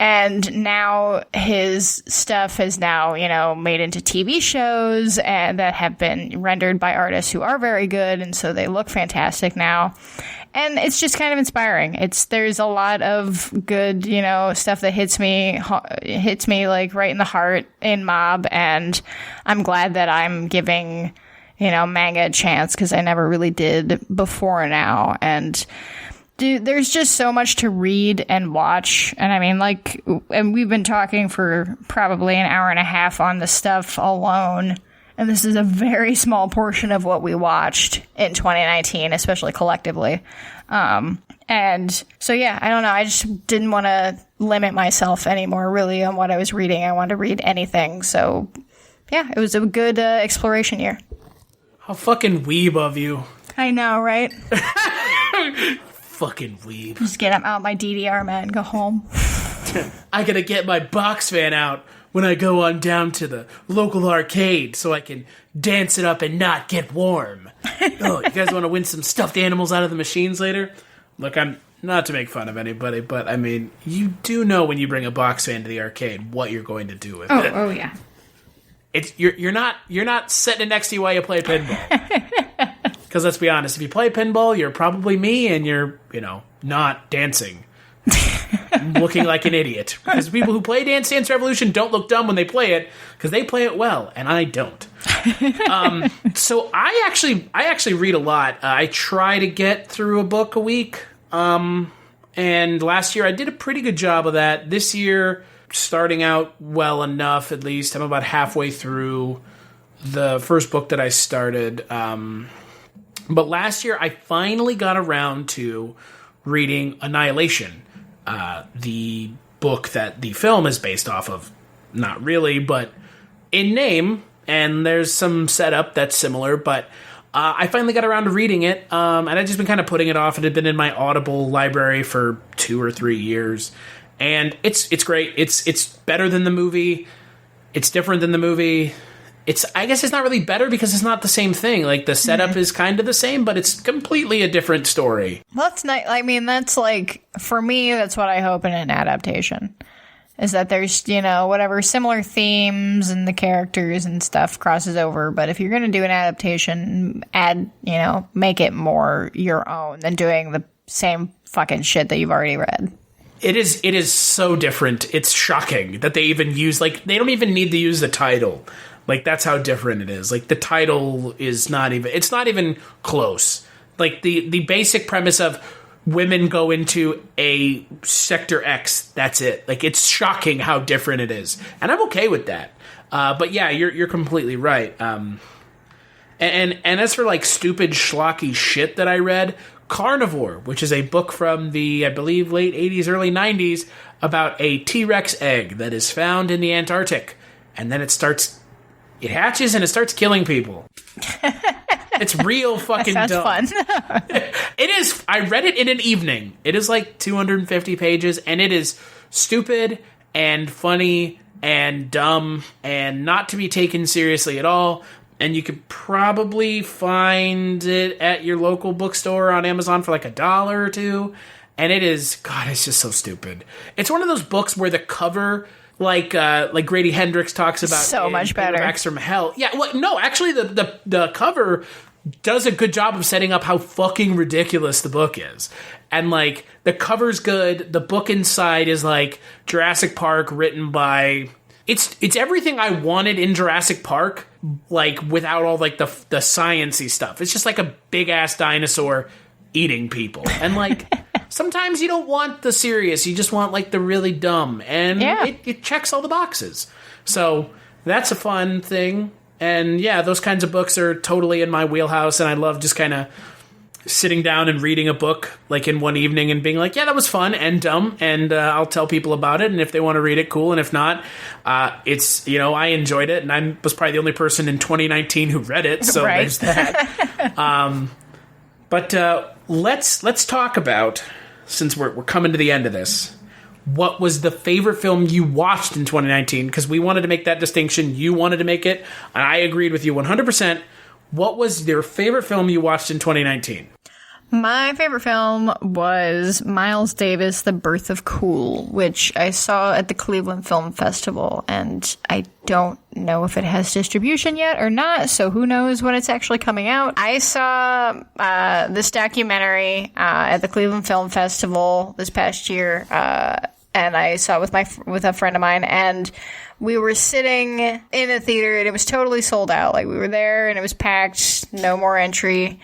And now his stuff is now, made into TV shows and that have been rendered by artists who are very good. And so they look fantastic now. And it's just kind of inspiring. There's a lot of good, stuff that hits me like right in the heart in Mob. And I'm glad that I'm giving, manga a chance, because I never really did before now. And dude, there's just so much to read and watch. And I mean, and we've been talking for probably an hour and a half on this stuff alone. And this is a very small portion of what we watched in 2019, especially collectively. And so, yeah, I don't know. I just didn't want to limit myself anymore, really, on what I was reading. I wanted to read anything. So, yeah, it was a good exploration year. How fucking weeb of you. I know, right? Fucking weeb. Just get out my DDR, man, and go home. I gotta get my box fan out when I go on down to the local arcade so I can dance it up and not get warm. Oh, you guys want to win some stuffed animals out of the machines later? Look, I'm not to make fun of anybody, but I mean, you do know when you bring a box fan to the arcade what you're going to do with it. Oh yeah. You're not sitting next to you while you play pinball. Because let's be honest, if you play pinball, you're probably me, and you're, not dancing. Looking like an idiot. Because people who play Dance Dance Revolution don't look dumb when they play it, because they play it well, and I don't. So I actually read a lot. I try to get through a book a week. And last year I did a pretty good job of that. This year, starting out well enough, at least. I'm about halfway through the first book that I started. But last year, I finally got around to reading Annihilation, the book that the film is based off of. Not really, but in name, and there's some setup that's similar, but I finally got around to reading it, and I've just been kind of putting it off. It had been in my Audible library for 2 or 3 years, and it's great. It's better than the movie. It's different than the movie. I guess it's not really better because it's not the same thing. Like, the setup is kind of the same, but it's completely a different story. Well, that's nice. I mean, that's for me, that's what I hope in an adaptation. Is that there's, whatever similar themes and the characters and stuff crosses over. But if you're going to do an adaptation, make it more your own than doing the same fucking shit that you've already read. It is so different. It's shocking that they even use, they don't even need to use the title. That's how different it is. The title is it's not even close. The basic premise of women go into a Sector X, that's it. It's shocking how different it is. And I'm okay with that. But yeah, you're completely right. And as for stupid schlocky shit that I read, Carnivore, which is a book from the, I believe, late 80s, early 90s, about a T-Rex egg that is found in the Antarctic. And then it hatches and it starts killing people. It's real fucking that dumb. Sounds fun. It is. I read it in an evening. It is 250 pages, and it is stupid and funny and dumb and not to be taken seriously at all. And you could probably find it at your local bookstore on Amazon for $1 or $2. And it is, God, it's just so stupid. It's one of those books where the cover, like Grady Hendrix talks about, so much better. Max from Hell. Yeah, well, no, actually, the cover does a good job of setting up how fucking ridiculous the book is. And the cover's good. The book inside is Jurassic Park, written by. It's everything I wanted in Jurassic Park, without all the sciencey stuff. It's just a big ass dinosaur eating people, and sometimes you don't want the serious. You just want like the really dumb, and it checks all the boxes. So that's a fun thing. And yeah, those kinds of books are totally in my wheelhouse, and I love just kind of sitting down and reading a book like in one evening and being like, yeah, that was fun and dumb, and I'll tell people about it, and if they want to read it, cool, and if not, it's, I enjoyed it, and I was probably the only person in 2019 who read it, so there's that. But let's talk about, since we're coming to the end of this, what was the favorite film you watched in 2019? Because we wanted to make that distinction. You wanted to make it, and I agreed with you 100%. What was your favorite film you watched in 2019? My favorite film was Miles Davis, The Birth of Cool, which I saw at the Cleveland Film Festival, and I don't know if it has distribution yet or not, so who knows when it's actually coming out. I saw this documentary at the Cleveland Film Festival this past year, and I saw it with a friend of mine, and we were sitting in a theater, and it was totally sold out. Like, we were there, and it was packed, no more entry.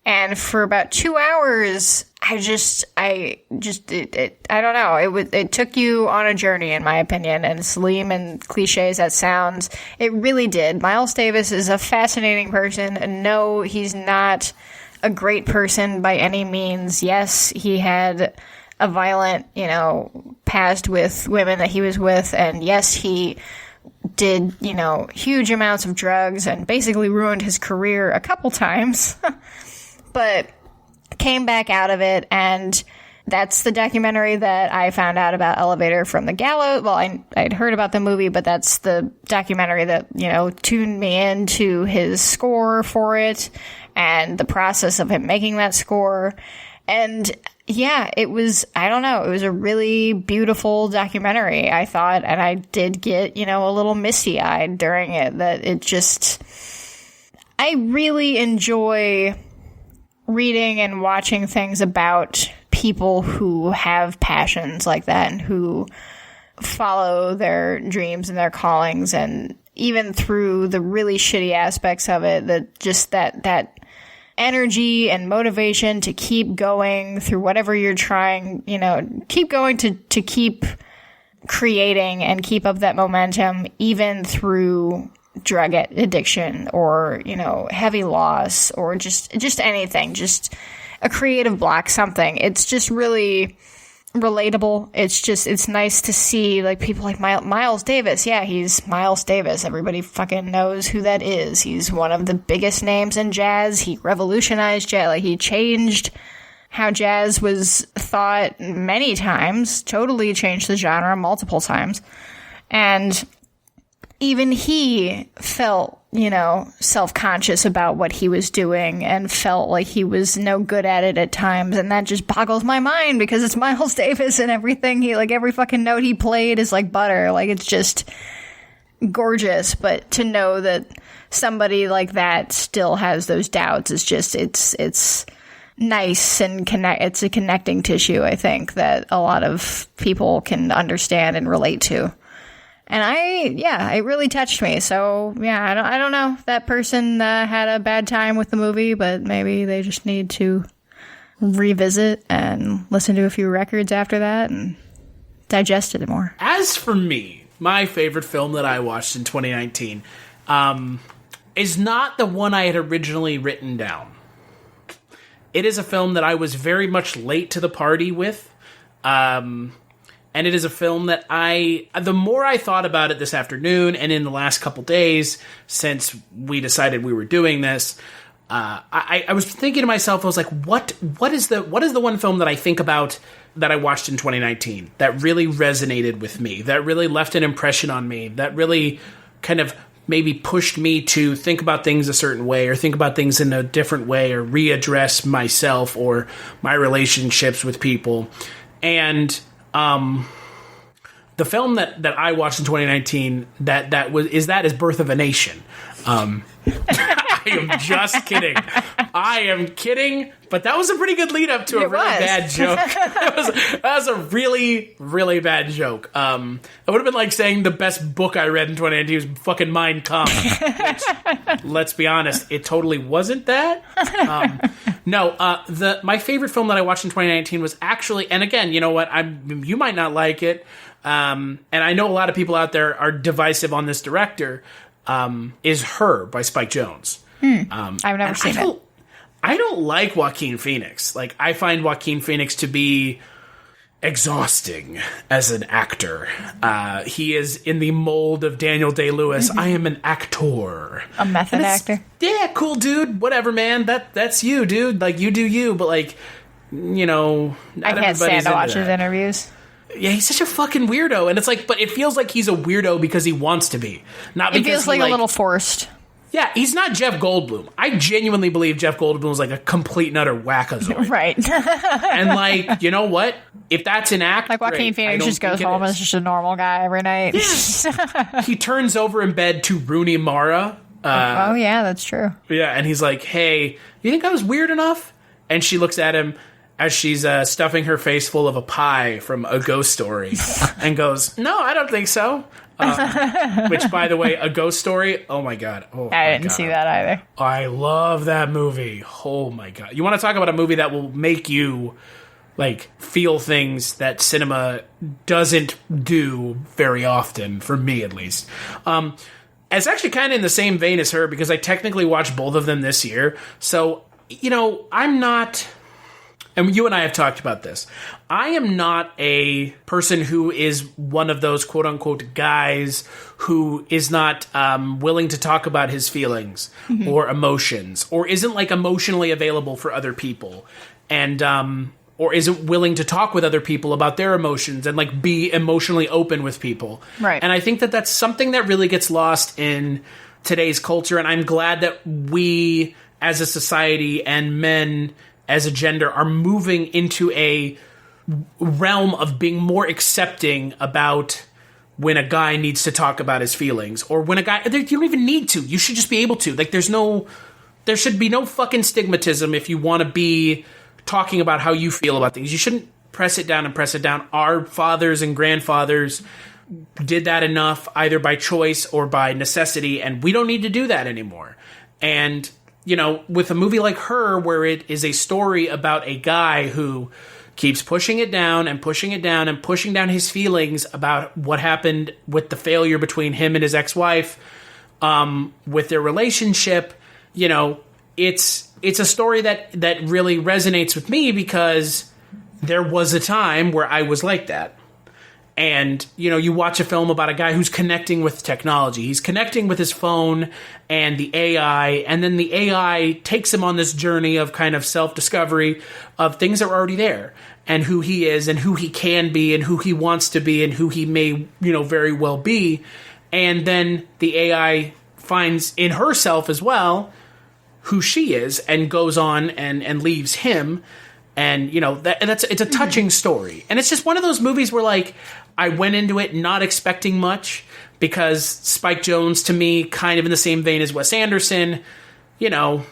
And for about 2 hours, I don't know. It took you on a journey, in my opinion. And Salim and cliche as that sounds, it really did. Miles Davis is a fascinating person. And no, he's not a great person by any means. Yes, he had a violent, past with women that he was with. And yes, he did, huge amounts of drugs and basically ruined his career a couple times. But came back out of it, and that's the documentary that I found out about Elevator from the Gallows. Well, I'd heard about the movie, but that's the documentary that, tuned me into his score for it and the process of him making that score. And yeah, it was a really beautiful documentary, I thought, and I did get, a little misty-eyed during it. I really enjoy reading and watching things about people who have passions like that and who follow their dreams and their callings, and even through the really shitty aspects of it, that energy and motivation to keep going through whatever you're trying, keep going to keep creating and keep up that momentum, even through drug addiction or, heavy loss or just anything, just a creative block, something. It's just really relatable. It's nice to see like people like Miles Davis. Yeah, he's Miles Davis. Everybody fucking knows who that is. He's one of the biggest names in jazz. He revolutionized jazz. Like, he changed how jazz was thought many times, totally changed the genre multiple times. And even he felt, self-conscious about what he was doing and felt like he was no good at it at times. And that just boggles my mind because it's Miles Davis and everything. Every fucking note he played is like butter. Like, it's just gorgeous. But to know that somebody like that still has those doubts is just, it's nice and it's a connecting tissue, I think, that a lot of people can understand and relate to. And it really touched me. So, yeah, I don't know if that person had a bad time with the movie, but maybe they just need to revisit and listen to a few records after that and digest it more. As for me, my favorite film that I watched in 2019 is not the one I had originally written down. It is a film that I was very much late to the party with. And it is a film that the more I thought about it this afternoon and in the last couple days since we decided we were doing this, I was thinking to myself, I was like, what is the one film that I think about that I watched in 2019 that really resonated with me, that really left an impression on me, that really kind of maybe pushed me to think about things a certain way or think about things in a different way or readdress myself or my relationships with people. And the film that I watched in 2019 is Birth of a Nation. I am just kidding. I am kidding, but that was a pretty good lead up to a really bad joke. That was a really, really bad joke. It would have been like saying the best book I read in 2019 was fucking Mein Kampf. Which, let's be honest, it totally wasn't that. No, my favorite film that I watched in 2019 was actually, and again, you know what, you might not like it, and I know a lot of people out there are divisive on this director, is Her by Spike Jonze. I've never seen it. I don't like Joaquin Phoenix. Like, I find Joaquin Phoenix to be exhausting as an actor. He is in the mold of Daniel Day-Lewis. I am an actor. A method actor? Yeah, cool, dude. Whatever, man. That's you, dude. Like, you do you, but, like, you know, I can't stand to watch his interviews. Yeah, he's such a fucking weirdo. And it's like, but it feels like he's a weirdo because he wants to be. Not because it feels like a little forced. Yeah, he's not Jeff Goldblum. I genuinely believe Jeff Goldblum is like a complete and utter wackazoid. Right. And like, you know what? If that's an act, like Joaquin Phoenix just goes home as just a normal guy every night. Yes. He turns over in bed to Rooney Mara. Oh yeah, that's true. Yeah, and he's like, "Hey, you think I was weird enough?" And she looks at him as she's stuffing her face full of a pie from A Ghost Story, and goes, "No, I don't think so." Which, by the way, A Ghost Story, oh my god. Oh, I didn't see that either. I love that movie. Oh my god. You want to talk about a movie that will make you, like, feel things that cinema doesn't do very often, for me at least. It's actually kind of in the same vein as Her, because I technically watched both of them this year. So, you know, I'm not... And you and I have talked about this. I am not a person who is one of those quote-unquote guys who is not willing to talk about his feelings or emotions, or isn't, like, emotionally available for other people, and or isn't willing to talk with other people about their emotions and, like, be emotionally open with people. Right. And I think that that's something that really gets lost in today's culture, and I'm glad that we, as a society, and men as a gender, are moving into a realm of being more accepting about when a guy needs to talk about his feelings, or when a guy, you don't even need to. You should just be able to. Like, there should be no fucking stigmatism if you want to be talking about how you feel about things. You shouldn't press it down and press it down. Our fathers and grandfathers did that enough, either by choice or by necessity, and we don't need to do that anymore. And you know, with a movie like Her, where it is a story about a guy who keeps pushing it down and pushing it down and pushing down his feelings about what happened with the failure between him and his ex-wife, with their relationship, you know, it's a story that really resonates with me, because there was a time where I was like that. And, you know, you watch a film about a guy who's connecting with technology. He's connecting with his phone and the AI, and then the AI takes him on this journey of kind of self-discovery of things that are already there, and who he is, and who he can be, and who he wants to be, and who he may, you know, very well be. And then the AI finds in herself as well who she is, and goes on and leaves him. And, you know, it's a touching story. And it's just one of those movies where, like, I went into it not expecting much, because Spike Jonze, to me, kind of in the same vein as Wes Anderson, you know,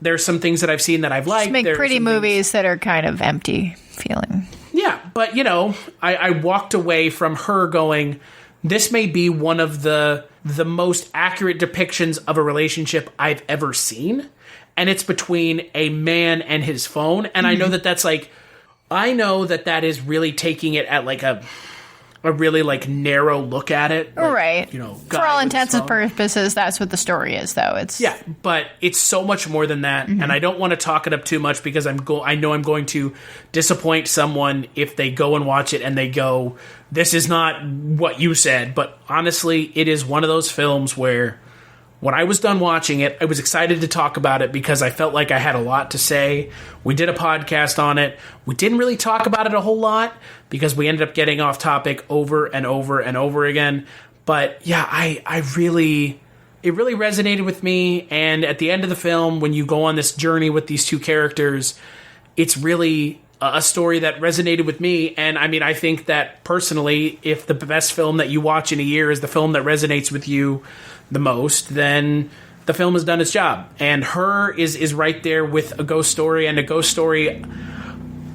there's some things that I've seen that I've liked. Just make pretty movies that are kind of empty feeling. Yeah, but, you know, I walked away from Her going, this may be one of the most accurate depictions of a relationship I've ever seen. And it's between a man and his phone. And I know that that's like, I know that that is really taking it at like a really like narrow look at it. Like, right. You know, for all intents and purposes, that's what the story is, though. It's yeah, but it's so much more than that. And I don't want to talk it up too much, because I know I'm going to disappoint someone if they go and watch it and they go, this is not what you said. But honestly, it is one of those films where, when I was done watching it, I was excited to talk about it, because I felt like I had a lot to say. We did a podcast on it. We didn't really talk about it a whole lot, because we ended up getting off topic over and over and over again. But yeah, it really resonated with me. And at the end of the film, when you go on this journey with these two characters, it's really a story that resonated with me. And I mean, I think that personally, if the best film that you watch in a year is the film that resonates with you the most, then the film has done its job. And Her is right there with A Ghost Story. And A Ghost Story,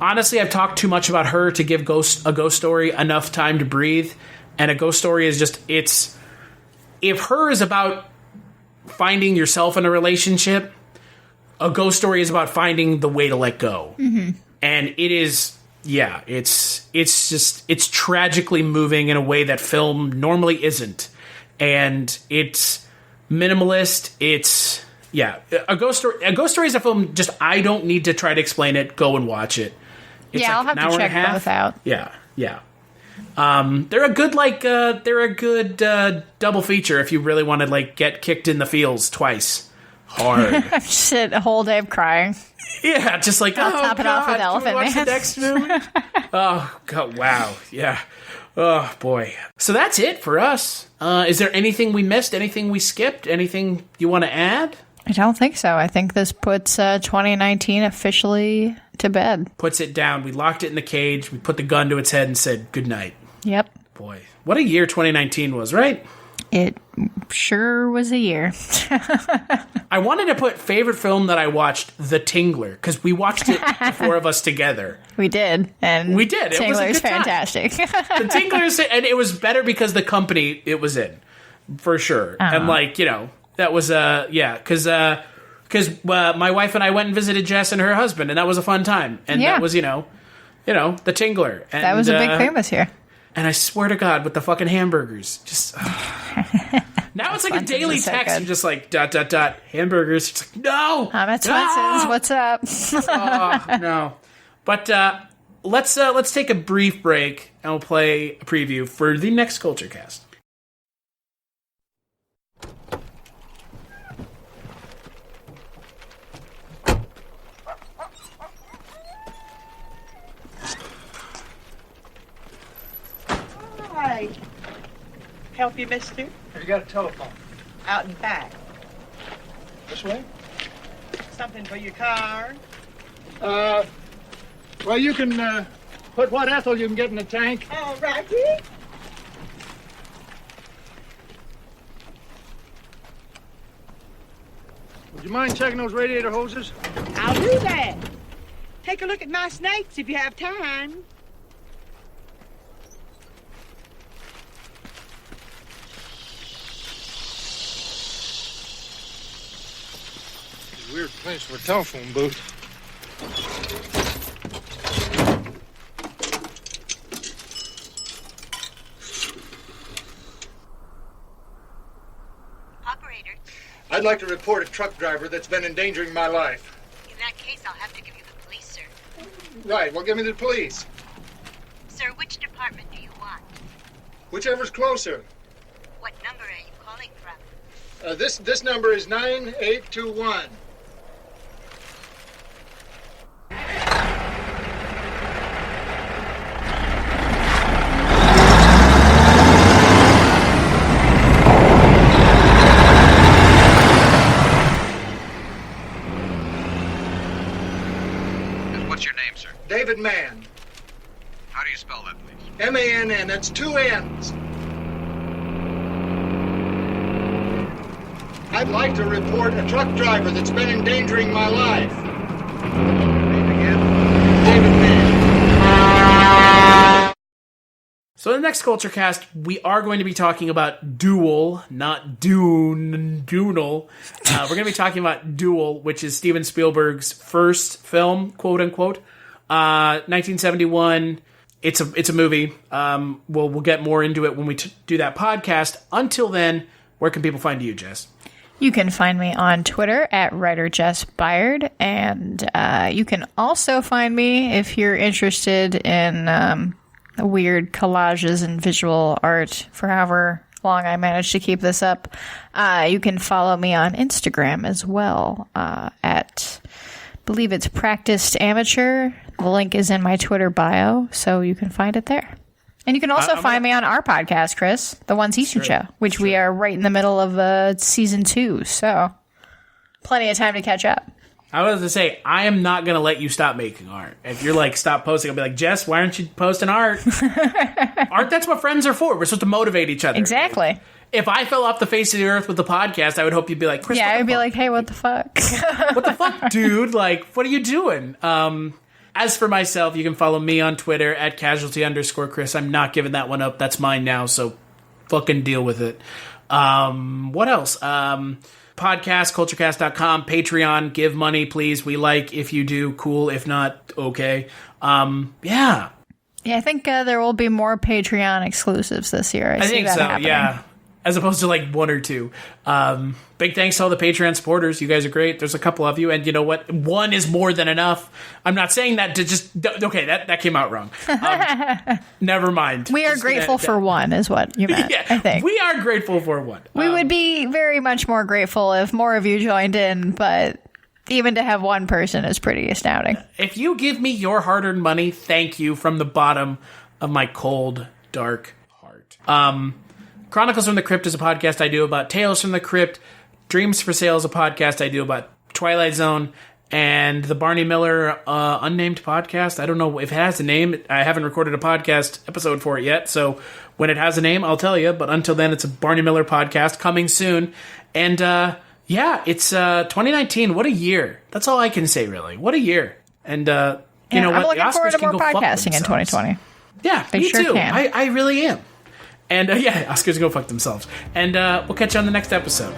honestly, I've talked too much about Her to give A Ghost Story enough time to breathe. And A Ghost Story is just, if Her is about finding yourself in a relationship, A Ghost Story is about finding the way to let go. Mm-hmm. And it is, it's tragically moving in a way that film normally isn't. And it's minimalist. It's, A Ghost Story is a film, just, I don't need to try to explain it. Go and watch it. It's I'll have to check both out. Yeah. They're a good double feature if you really want to like get kicked in the feels twice hard. Shit, a whole day of crying. Yeah, just like I'll top it off with Elephant Man. The next movie? Oh god, wow, yeah. Oh boy. So that's it for us. Is there anything we missed? Anything we skipped? Anything you want to add? I don't think so. I think this puts 2019 officially to bed. Puts it down. We locked it in the cage. We put the gun to its head and said good night. Yep. Boy, what a year 2019 was, right? It sure was a year. I wanted to put favorite film that I watched, The Tingler, because we watched it, the four of us together. We did. And we did. It was a good fantastic. The Tingler's, and it was better because the company it was in, for sure. Uh-huh. And like, that was, because my wife and I went and visited Jess and her husband, and that was a fun time. And that was, The Tingler. And, that was a big thing this year. And I swear to God, with the fucking hamburgers, just now it's like a daily text. You're just like ... hamburgers. It's like no, I'm at Swenson's. What's up? Oh, no, but let's take a brief break and we'll play a preview for the next Culture Cast. Hi. Help you, mister? Have you got a telephone? Out and back. This way? Something for your car? Well, you can, put what ethyl you can get in the tank. All righty. Would you mind checking those radiator hoses? I'll do that. Take a look at my snakes if you have time. Weird place for a telephone booth. Operator, I'd like to report a truck driver that's been endangering my life. in that case, I'll have to give you the police, sir. Right, well, give me the police. Sir, which department do you want? Whichever's closer. What number are you calling from? This number is 9821. What's your name, sir? David Mann. How do you spell that, please? M-A-N-N. That's 2 N's. I'd like to report a truck driver that's been endangering my life. Name again? David Mann. So in the next Culture Cast, we are going to be talking about Duel, not Dunal. We're going to be talking about Duel, which is Steven Spielberg's first film, quote unquote. 1971. It's a movie. We'll get more into it when we do that podcast. Until then, where can people find you, Jess? You can find me on Twitter at WriterJessByard, and you can also find me if you're interested in weird collages and visual art for however long I managed to keep this up. You can follow me on Instagram as well at, I believe it's Practiced Amateur. The link is in my Twitter bio, so you can find it there. And you can also find me on our podcast, Chris, The One Season Show, which we are right in the middle of season 2, so plenty of time to catch up. I was to say, I am not going to let you stop making art. If you're like, stop posting, I'll be like, Jess, why aren't you posting art? Art, that's what friends are for. We're supposed to motivate each other. Exactly. If I fell off the face of the earth with the podcast, I would hope you'd be like, Chris, yeah, I'd be like, hey, what the fuck? What the fuck, dude? Like, what are you doing? As for myself, you can follow me on Twitter at casualty_Chris. I'm not giving that one up. That's mine now, so fucking deal with it. What else? podcast, culturecast.com, Patreon, give money, please. We like if you do, cool. If not, okay. Yeah. Yeah, I think there will be more Patreon exclusives this year. I see think that so, happening. yeah. As opposed to like one or two. Big thanks to all the Patreon supporters. You guys are great. There's a couple of you. And you know what? One is more than enough. I'm not saying that to just... Okay, that came out wrong. Never mind. We are grateful for one, is what you meant, Yeah, I think. we are grateful for one. We would be very much more grateful if more of you joined in, but even to have one person is pretty astounding. If you give me your hard-earned money, thank you from the bottom of my cold, dark heart. Chronicles from the Crypt is a podcast I do about Tales from the Crypt. Dreams for Sale is a podcast I do about Twilight Zone. And the Barney Miller unnamed podcast. I don't know if it has a name. I haven't recorded a podcast episode for it yet. So when it has a name, I'll tell you. But until then, it's a Barney Miller podcast coming soon. And yeah, it's 2019. What a year. That's all I can say, really. What a year. And you know I'm what? looking The forward Oscars to more can go fuck podcasting in themselves. 2020. Yeah, They me sure too. can. I really am. And yeah, Oscars go fuck themselves. And we'll catch you on the next episode.